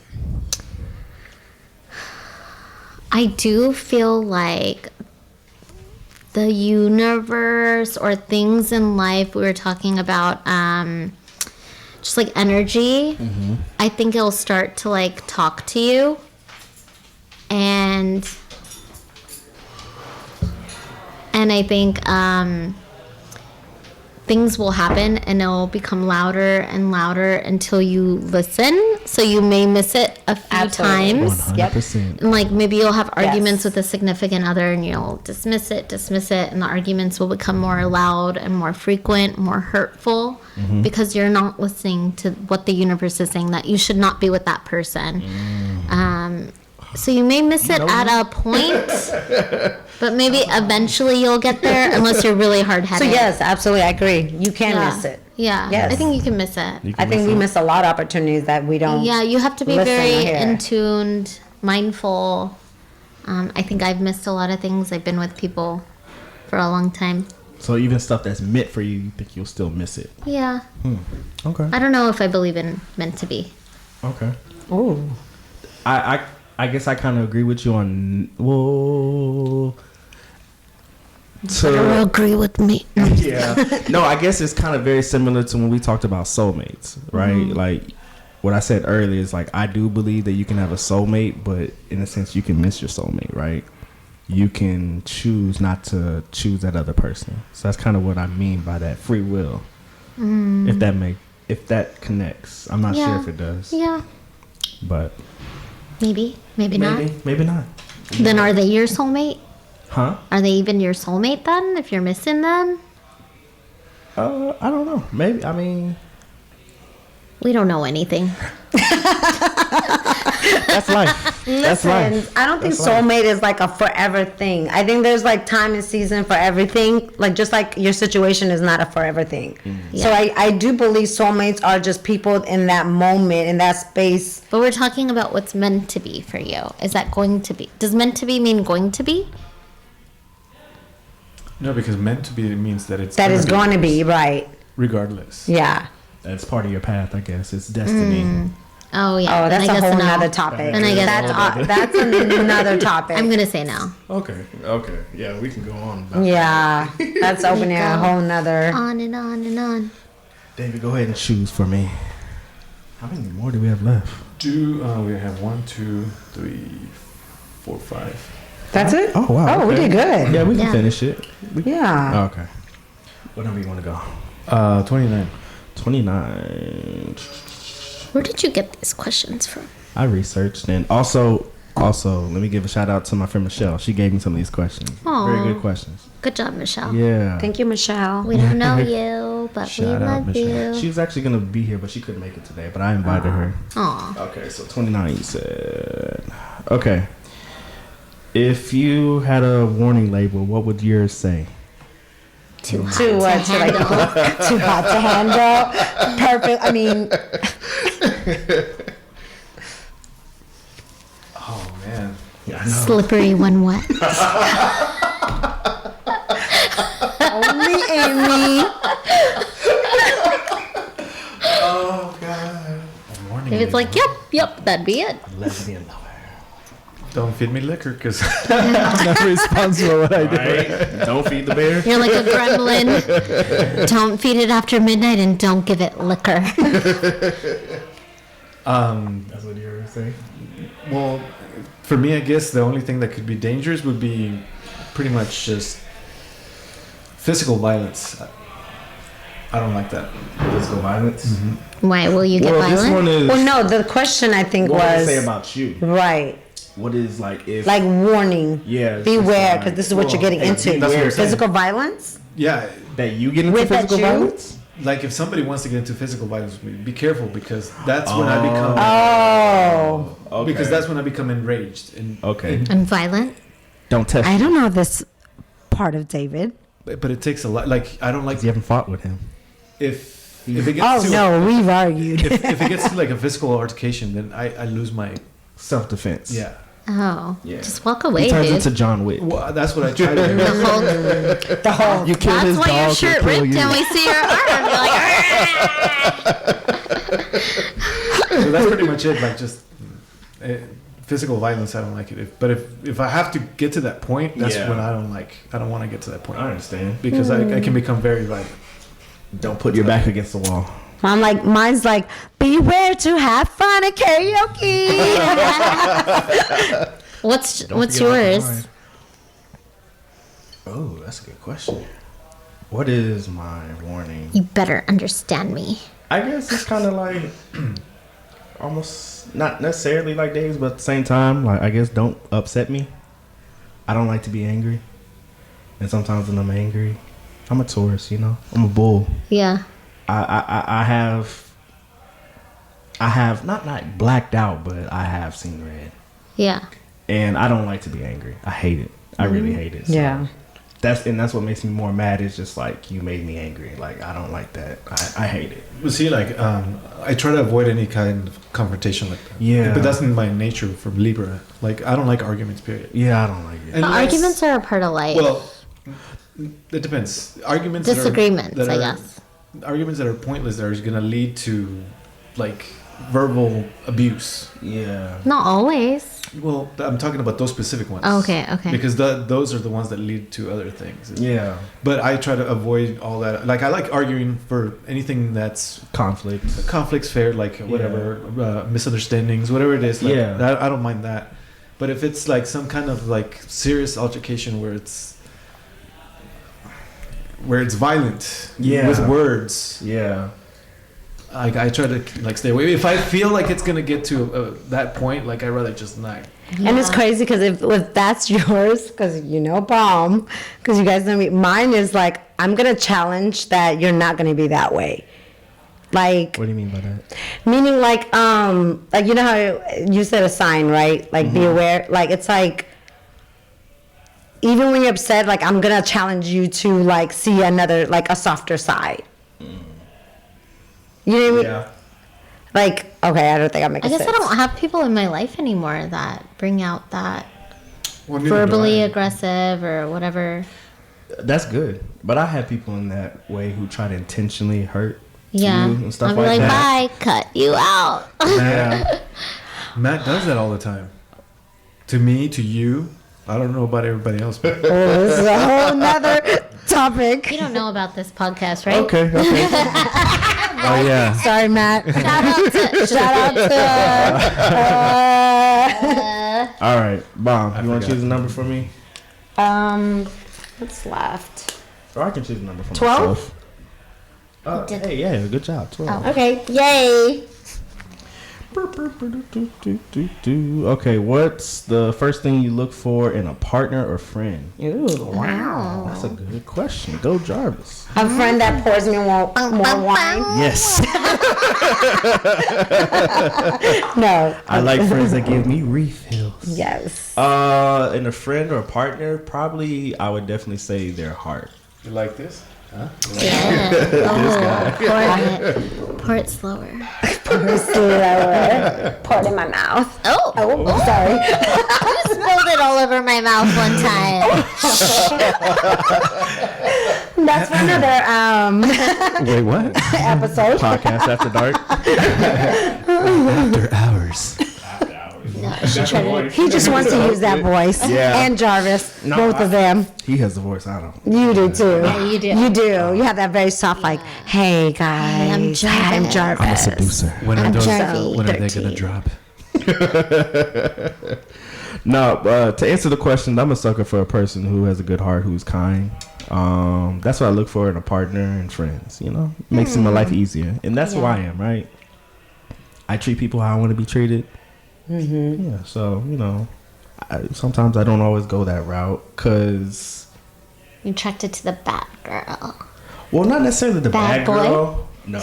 I do feel like the universe or things in life, we were talking about just like energy. I think it'll start to like talk to you, and I think things will happen and it'll become louder and louder until you listen. So you may miss it a few Absolutely. times. 100%. And like maybe you'll have arguments Yes. with a significant other and you'll dismiss it, and the arguments will become more loud and more frequent, more hurtful because you're not listening to what the universe is saying, that you should not be with that person. So you may miss it at a point, but maybe eventually you'll get there unless you're really So hard-headed. yes, absolutely, I agree. You can Yeah. miss it. Yeah. Yes. I think you can miss it. You I can think miss we it. miss a lot of opportunities that we don't. Yeah, you have to be Listen very or hear. in tuned, mindful. I think I've missed a lot of things. I've been with people for a long time. So even stuff that's meant for you, you think you'll still miss it? Yeah. Okay. I don't know if I believe in meant to be. Okay. Ooh. I guess I kind of agree with you on. Well. Don't agree with me. Yeah. No, I guess it's kind of very similar to when we talked about soulmates, right? Like what I said earlier is like I do believe that you can have a soulmate, but in a sense you can miss your soulmate, right? You can choose not to choose that other person. So that's kind of what I mean by that free will. If that connects. I'm not sure Yeah. if it does. Yeah. But Maybe. Maybe not. maybe not. Then are they your soulmate? Huh? Are they even your soulmate then if you're missing them? I don't know. Maybe. I mean, We don't know anything. that's life. That's Listen, life. I don't think That's life. soulmate is like a forever thing. I think there's like time and season for everything. Like just like your situation is not a forever thing. So I do believe soulmates are just people in that moment, in that space. But we're talking about what's meant to be for you. Is that going to be? Does meant to be mean going to be? No, because meant to be means that it's That is going to be right. regardless. Yeah. That's part of your path, I guess. It's destiny. Oh yeah. Oh, then that's I a guess whole no. nother topic. Then I guess that's another topic. I'm gonna say no. Okay. Yeah, we can go on. About Yeah, that's opening a go. whole nother. On and on and on. David, go ahead and choose for me. How many more do we have left? We have 1, 2, 3, 4, 5. That's it. Oh, wow. Oh, we okay. did good. Yeah, we can Yeah. finish it. Yeah. Oh, okay. What number you want to go? 29. 29. Where did you get these questions from? I researched and also let me give a shout out to my friend Michelle. She gave me some of these questions. Aw. Very good questions. Good job, Michelle. Yeah. Thank you, Michelle. We don't know you, but we Shout out love Michelle. you. She was actually gonna be here, but she couldn't make it today. But I invited her. Aw. Okay, so 29 you said. Okay. If you had a warning label, what would yours say? Too hot Too to like handle. too hot to handle. Perfect. I mean, Oh, man. Yeah, I know. Slippery when wet. only Amy. Oh God. Warning If it's like, yep, that'd be it. Lesbian lover. Don't feed me liquor because I'm not responsible for what I do. Right? Don't feed the bear. You're like a gremlin. Don't feed it after midnight and don't give it liquor. That's what you're saying. Well, for me, I guess the only thing that could be dangerous would be pretty much just physical violence. I don't like that. Physical violence. Mm-hmm. Why will you get This violent? one is. Well, no, the question I think What does was it say about you? right. What is like if Like warning. Yeah, it's Beware, just because this is what you're getting hey, into. that's what I'm saying. Physical violence. Yeah, that you get into With that physical you? violence? like if somebody wants to get into physical violence with me, be careful because that's when I become. Oh, Because that's when I become enraged and Okay. And violent? Don't test. I don't know this part of David. But it takes a lot. Like I don't like You haven't fought with him. if it gets Oh to no, we've argued. if it gets to like a physical altercation, then I lose my Self-defense. yeah. Oh. Yeah. Just walk away, He turns dude. into John Wick. Well, that's what I try to do. The Hulk. The whole You kill That's his why your dog, shirt he'll kill ripped you. and we see your arm. You're like, So that's pretty much it. Like just physical violence, I don't like it. But if I have to get to that point, that's Yeah. when I don't like. I don't want to get to that point I understand. because I can become very violent. Don't put your back against the wall. mine's like, beware to have fun at karaoke. what's Don't forget about the yours? wine. Oh, that's a good question. What is my warning? You better understand me. I guess it's kind of like almost not necessarily like Dave's, but at the same time, like I guess don't upset me. I don't like to be angry, and sometimes when I'm angry, I'm a Taurus. You know, I'm a bull. Yeah. I have not like blacked out, but I have seen red, Yeah. and I don't like to be angry. I hate it. I really hate it. So Yeah. that's what makes me more mad. Is just like you made me angry. Like I don't like that. I hate it. But see, like I try to avoid any kind of confrontation like that. Yeah. But that's in my nature from Libra. Like I don't like arguments. Period. Yeah, I don't like it. And But arguments are a part of life. Well, it depends. Arguments. Disagreements, that are, I guess. Arguments that are pointless that are going to lead to, like, verbal abuse. Yeah. Not always. Well, I'm talking about those specific ones. Oh, okay. Because those are the ones that lead to other things. Yeah. But I try to avoid all that. Like I like arguing for anything that's Conflict. conflicts fair, like whatever misunderstandings, whatever it is. Like, Yeah. that, I don't mind that. But if it's like some kind of like serious altercation where it's violent, Yeah. with words, Yeah. I try to like stay away. If I feel like it's gonna get to that point, like I rather just not. And it's crazy because if that's yours, because you know bomb, because you guys know me, mine is like, I'm going to challenge that you're not going to be that way. Like, What do you mean by that? meaning like you know how you said a sign, right? Like be aware. Like it's like, even when you're upset, like I'm going to challenge you to like see another, like a softer side. You know what I mean? Yeah. Like, okay, I don't think I'm I making guess sense. I don't have people in my life anymore that bring out that Well, neither do verbally I. aggressive or whatever. That's good. But I have people in that way who try to intentionally hurt Yeah. you and stuff I'll be like like, that. bye, cut you out. Yeah. Matt does that all the time. To me, to you. I don't know about everybody else, but Oh, this is a whole nother topic. You don't know about this podcast, right? Okay. Oh yeah. Sorry, Matt. Shout out to. Shout out to. All right, Bomb. You want to forgot. choose a number for me, What's left? or I can choose a number for 12? myself. Hey, yeah, good job. 12. Okay, yay. Okay, what's the first thing you look for in a partner or friend? Ooh. Wow. That's a good question. Go Jarvis. A friend that pours me more wine. Yes. No. I like friends that give me refills. Yes. In a friend or a partner, probably I would definitely say their heart. you like this? Huh? Yeah. Pour it slower. Pour it in my mouth. Oh. Oh, sorry. You spilled it all over my mouth one time. That's for another Wait, what? episode. Podcast after dark. After hours. He just wants to use that voice. Yeah. And Jarvis, No, both of them. He has the voice. I don't. You do too. Yeah, you do. You do. You have that very soft, like, hey guys, I'm I'm Jarvis. I'm a seducer. When are I'm those? Jarvis. When are they 13. gonna drop? No, to answer the question, I'm a sucker for a person who has a good heart, who's kind. That's what I look for in a partner and friends. You know, makes my life easier, and that's who I am. Right. I treat people how I want to be treated. Mm-hmm. Yeah. So you know, sometimes I don't always go that route because. You attracted to the bad girl. Well, not necessarily the bad boy? girl. No,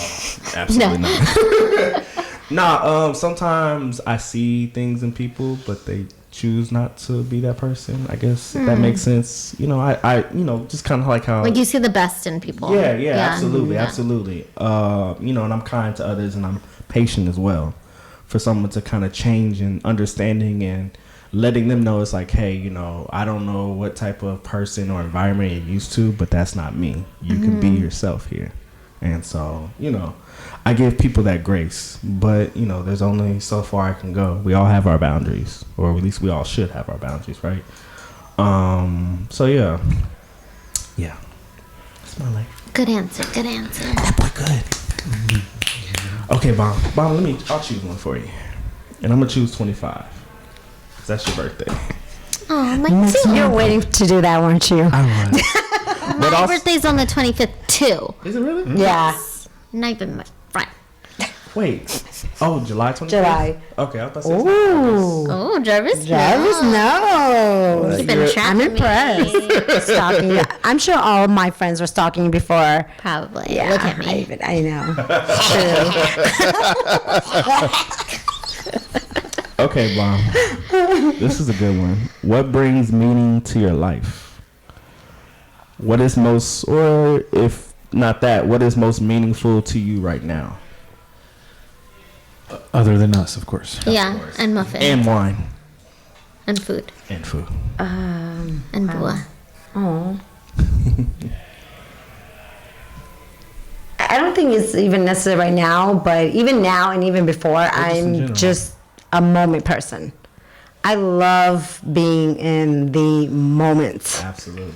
absolutely not. Nah, sometimes I see things in people, but they choose not to be that person. I guess if that makes sense. You know, I just kind of like how. Like you see the best in people. Yeah, absolutely, Yeah. absolutely. You know, and I'm kind to others, and I'm patient as well. For someone to kind of change and understanding and letting them know it's like, hey, you know, I don't know what type of person or environment you're used to, but that's not me. You can be yourself here. And so, you know, I give people that grace, but you know, there's only so far I can go. We all have our boundaries, or at least we all should have our boundaries, right? So yeah, that's my life. Good answer. Good answer. That boy good. Okay, Bomb, I'll choose one for you, and I'm gonna choose 25. 'Cause that's your birthday. Oh, my too. You're waiting to do that, weren't you? I was. But My also- birthday's on the 25th too. Is it really? Yeah. Not even my friend. Wait. Oh, July 25th? July. Okay, I thought so. Ooh. Oh, Jarvis. Jarvis knows. You've been tracking I'm impressed. me. Stalking you. I'm sure all of my friends were stalking you before. Probably. Yeah, Look at me. I know. True. Okay, Bomb. This is a good one. What brings meaning to your life? What is most, or if not that, what is most meaningful to you right now? Other than us, of course. Yeah, and muffins. And wine. And food. And food. And bua. Oh. I don't think it's even necessary right now, but even now and even before, in I'm general. just a moment person. I love being in the moment. Absolutely.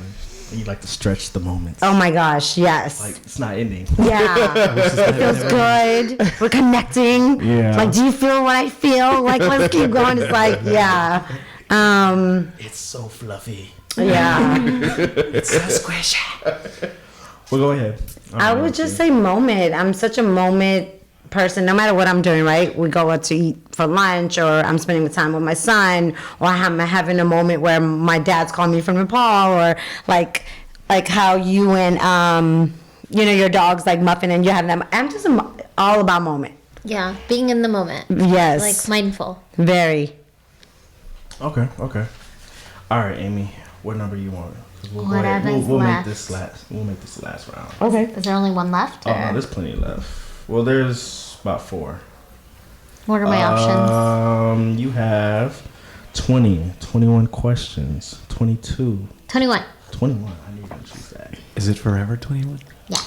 And you like to stretch the moments. Oh my gosh, yes. Like, it's not ending. Yeah. It feels good. We're connecting. Yeah. Like, do you feel what I feel? Like, let's keep going. It's like, yeah. It's so fluffy. Yeah. It's so squishy. Well, go ahead. I would just say moment. I'm such a moment person. No matter what I'm doing, right? We go out to eat for lunch, or I'm spending time with my son, or I'm having a moment where my dad's calling me from Nepal, or like how you and your dog's like Muffin, and you're having that. I'm just all about moment. Yeah, being in the moment. Yes. Like mindful. Very. Okay. All right, Amy. What number you want? 'Cause We'll, go ahead. Whatever's We'll make left. this last. We'll make this last round. Okay. Is there only one left? Oh Or no, there's plenty left. Well, there's about 4. what are my options? You have 20, 21 questions, 22, 21. 21. I knew you were gonna choose that. Is it Forever 21? Yeah.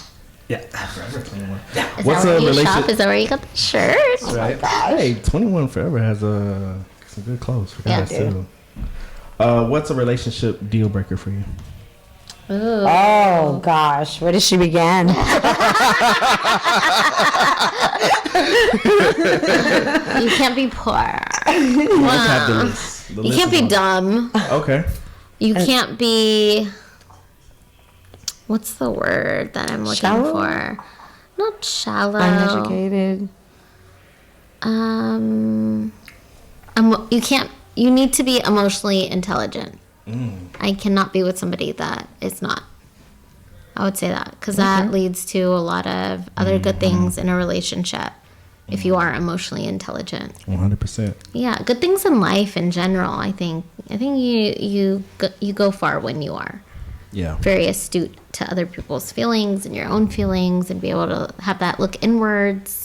Yeah, forever 21. Is What's that a where you relation- shop? Is that where you got the shirt? Right. Hey, 21 Forever has some good clothes for Yeah, guys dude. too. What's a relationship deal breaker for you? Ooh. Oh gosh, where did she begin? You can't be poor. Let's have the list. The You list can't is be on- dumb. Okay. You can't be. What's the word that I'm looking Shallow? for? Not shallow. Uneducated. You can't. You need to be emotionally intelligent. I cannot be with somebody that is not. I would say that because that leads to a lot of other good things in a relationship. If you are emotionally intelligent, 100%. yeah, good things in life in general. I think you go far when you are Yeah. very astute to other people's feelings and your own feelings, and be able to have that look inwards.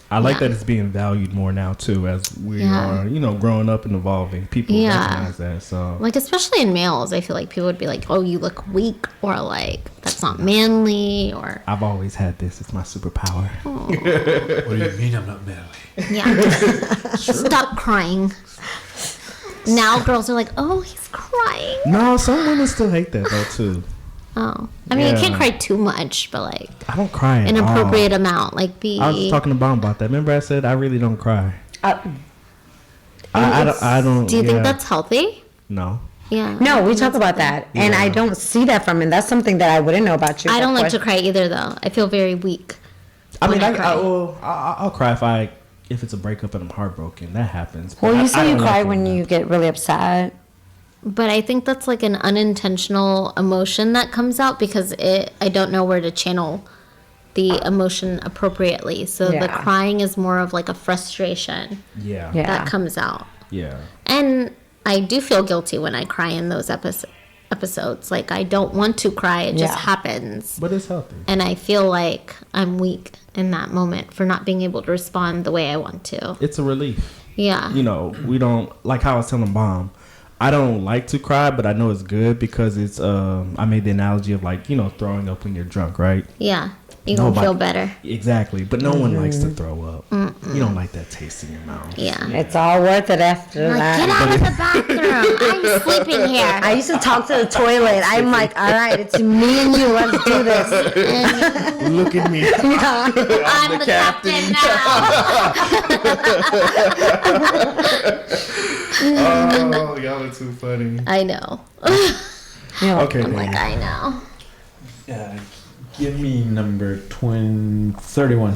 I like Yeah. that it's being valued more now too, as we Yeah. are, growing up and evolving. People Yeah. recognize that. So Like, especially in males, I feel like people would be like, "Oh, you look weak," or like, "That's not manly," or I've always had this. It's my superpower. What do you mean I'm not manly? yeah. Stop crying. now girls are like, oh, he's crying. No, some women still hate that though too. Oh, I mean, you can't cry too much, but like I don't cry at an all. appropriate amount. Like be. I was talking to Bomb about that. Remember, I said I really don't cry. I don't. Do you think that's healthy? No. Yeah. No, we talk about that, and I don't see that from him. That's something that I wouldn't know about you. I don't like to cry either, though. I feel very weak. I mean, cry. I'll cry if it's a breakup and I'm heartbroken. That happens. Well, you say you cry like when you get really upset. But I think that's like an unintentional emotion that comes out because I don't know where to channel the emotion appropriately. So the crying is more of like a frustration that comes out. Yeah. And I do feel guilty when I cry in those episodes. Like, I don't want to cry. It just happens. But it's healthy. And I feel like I'm weak in that moment for not being able to respond the way I want to. It's a relief. Yeah. You know, we don't, like how I was telling Bomb, I don't like to cry, but I know it's good because it's, I made the analogy of like, you know, throwing up when you're drunk, right? Yeah. You're going to feel better. Exactly. But no one likes to throw up. You don't like that taste in your mouth. Yeah. It's all worth it after that. Get out of the bathroom. I'm sleeping here. I used to talk to the toilet. I'm like, all right, it's me and you. Let's do this. Look at me. I'm the captain now. Oh, y'all are too funny. I know. Okay, I'm like, I know. Yeah. Give me number 31. 31.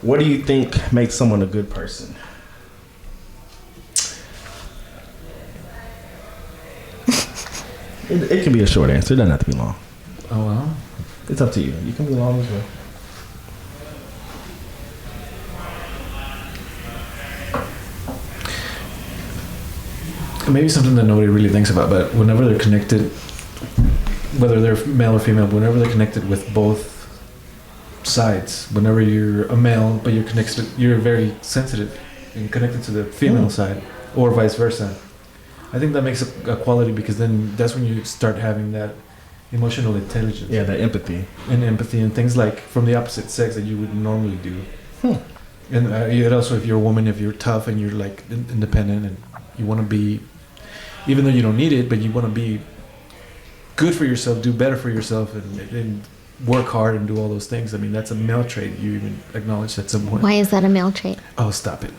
What do you think makes someone a good person? It can be a short answer. It doesn't have to be long. Oh, well. It's up to you. You can be long as well. Maybe something that nobody really thinks about, but whenever they're connected, whether they're male or female, whenever they're connected with both sides, whenever you're a male but you're very sensitive and connected to the female side, or vice versa, I think that makes a quality, because then that's when you start having that emotional intelligence. Yeah, that empathy. And empathy and things like from the opposite sex that you would normally do. And yet also, if you're a woman, if you're tough and you're like independent and you want to be, even though you don't need it, but you want to be good for yourself, do better for yourself, and work hard and do all those things. I mean, that's a male trait. You even acknowledge that somewhat. Why is that a male trait? Oh, stop it.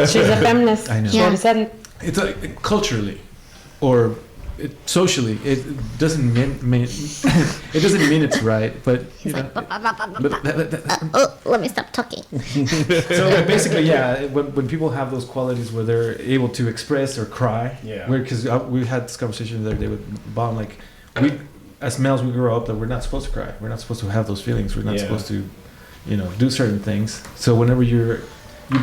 She's a feminist. I know. She already said it. It's culturally, or socially, it doesn't mean it doesn't mean it's right. But you know, let me stop talking. so basically, yeah, when people have those qualities where they're able to express or cry, because we had this conversation the other day with Bon, like we as males we grow up that we're not supposed to cry, we're not supposed to have those feelings, we're not supposed to, you know, do certain things. So whenever you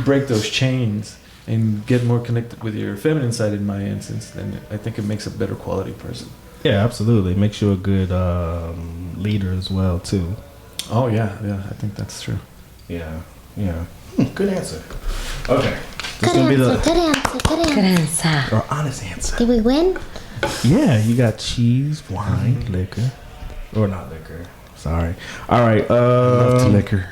break those chains and get more connected with your feminine side, in my instance, then I think it makes a better quality person. Yeah, absolutely. It makes you a good leader as well, too. Oh, yeah, I think that's true. Yeah. Good answer. Okay. Good answer. Or honest answer. Did we win? Yeah, you got cheese, wine, liquor. Or not liquor. Sorry. All right. Love liquor.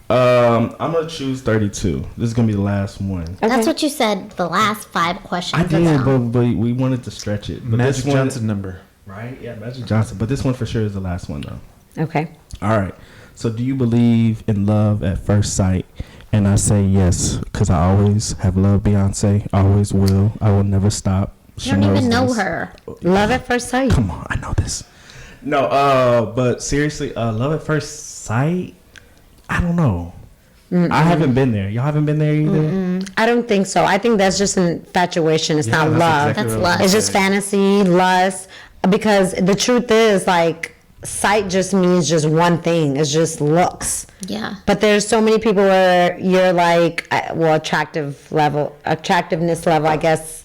I'm gonna choose 32. This is gonna be the last one. Okay. That's what you said the last 5 questions. I did, about. but we wanted to stretch it. But Magic this one, Johnson number. right? Yeah, Magic Johnson. But this one for sure is the last one, though. Okay. All right. So, do you believe in love at first sight? And I say yes, because I always have loved Beyonce. Always will. I will never stop. You don't even know her. Love at first sight. Come on, I know this. No, but seriously, love at first sight. I don't know. I haven't been there. Y'all haven't been there either? I don't think so. I think that's just infatuation. It's not that's love. exactly That's what I was lust. It's just fantasy, lust. Because the truth is, like, sight just means just one thing. It's just looks. Yeah. But there's so many people where you're like, attractiveness level, I guess.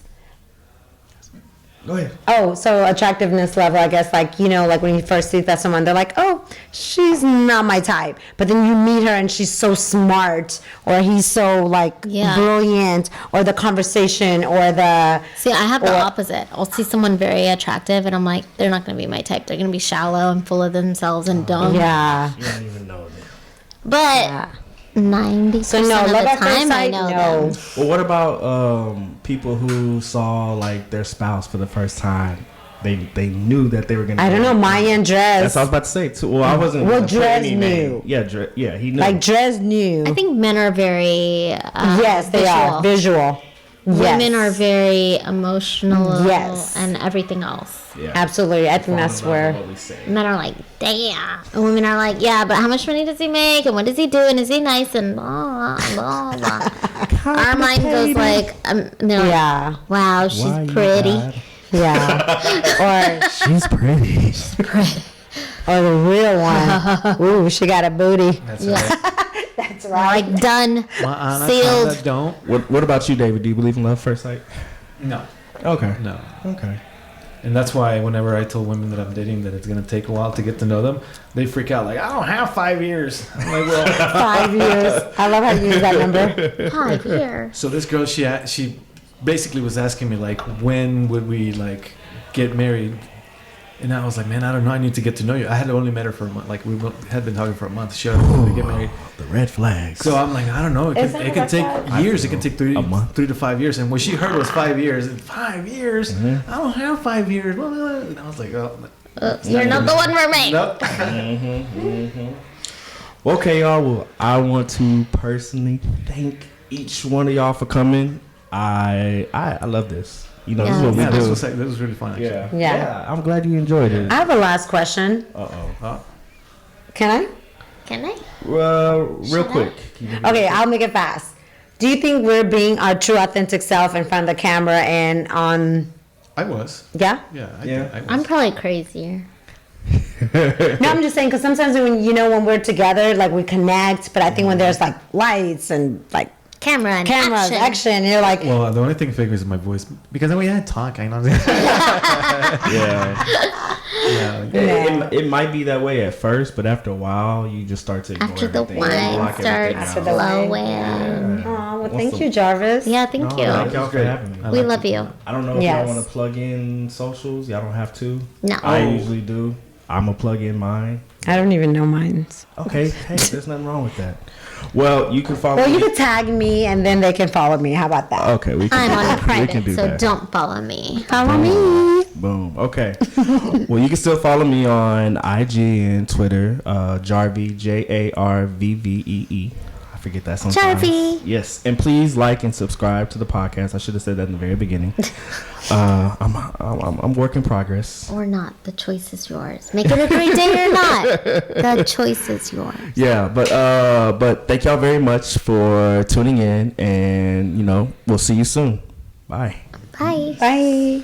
Go ahead. Oh, so attractiveness level, I guess, like, you know, like when you first see that someone, they're like, oh, she's not my type. But then you meet her and she's so smart, or he's so, like, brilliant, or the conversation, or the... See, I have the opposite. I'll see someone very attractive, and I'm like, they're not going to be my type. They're going to be shallow and full of themselves and dumb. Yeah. You don't even know them. But 90% So no, of love the at first time I sight, know no. them. Well, what about people who saw like their spouse for the first time? They knew that they were gonna. I don't know. Mayan dress. That's what I was about to say too. Well, I wasn't. Well, gonna put Dres any knew. name. Yeah, he knew. Like dress new. I think men are very yes, they are visual. Women Yes. are very emotional Yes. and everything else. Yeah. Absolutely. I think that's where. Men are like, damn. And women are like, yeah, but how much money does he make? And what does he do? And is he nice? And blah, blah, blah. Our mind goes like, they're like, Yeah. wow, she's pretty. Yeah. She's pretty. Or the real one. Ooh, she got a booty. That's Yeah. right. That's right. Like, done. My Sealed. anaconda don't. What about you, David? Do you believe in love at first sight? No. Okay. No. Okay. And that's why whenever I tell women that I'm dating that it's gonna take a while to get to know them, they freak out like, I don't have 5 years. I'm like, well. 5 years. I love how you use that number. 5 years. So this girl, she basically was asking me like, when would we like get married? And I was like, man, I don't know. I need to get to know you. I had only met her for a month. Like we had been talking for a month. She wanted to get married. The red flags. So I'm like, I don't know. It Is can, that it can like take that? years. It can take A month. 3 to 5 years. And what she heard was 5 years. And 5 years? I don't have 5 years. And I was like, oh. You're not the one for me. Nope. Okay, y'all. Well, I want to personally thank each one of y'all for coming. I love this. You know, this is what we Yeah, do. this was really fun. Actually. Yeah. Yeah. I'm glad you enjoyed it. I have a last question. Uh-oh. Can I? Can I? Real Shut quick. Okay, I'll make it fast. Do you think we're being our true authentic self in front of the camera and on? I was. Yeah. Yeah. Yeah. I was. I'm probably crazier. No, I'm just saying because sometimes when we're together, like we connect, but I think when there's like lights and like Camera and cameras, action. action, you're like, Well, the only thing fake is my voice because we had talk. I know. Yeah. Yeah. It might be that way at first, but after a while, you just start to ignore After the everything. wine Block starts everything After out. the wine. flowing. oh, well, What's thank the- you, Jarvis. Yeah, thank No, you. thank y'all for having me. We love you. I don't know if Yes. y'all want to plug in socials. Y'all don't have to. No. I usually do. I'm going to plug in mine. I don't even know mine. Okay. Hey, there's nothing wrong with that. Well, you can follow Well, you me. can tag me and then they can follow me. How about that? Okay, we can. I'm on we private, can do so that. don't follow me. Follow me. Boom. Okay. Well, you can still follow me on IG and Twitter. Jarvie, JARVVEE. I forget that sometimes. Jarvie. Yes, and please like and subscribe to the podcast. I should have said that in the very beginning. I'm work in progress. Or not. The choice is yours. Make it a great day or not. The choice is yours. Yeah, but thank y'all very much for tuning in, and we'll see you soon. Bye. Bye. Bye.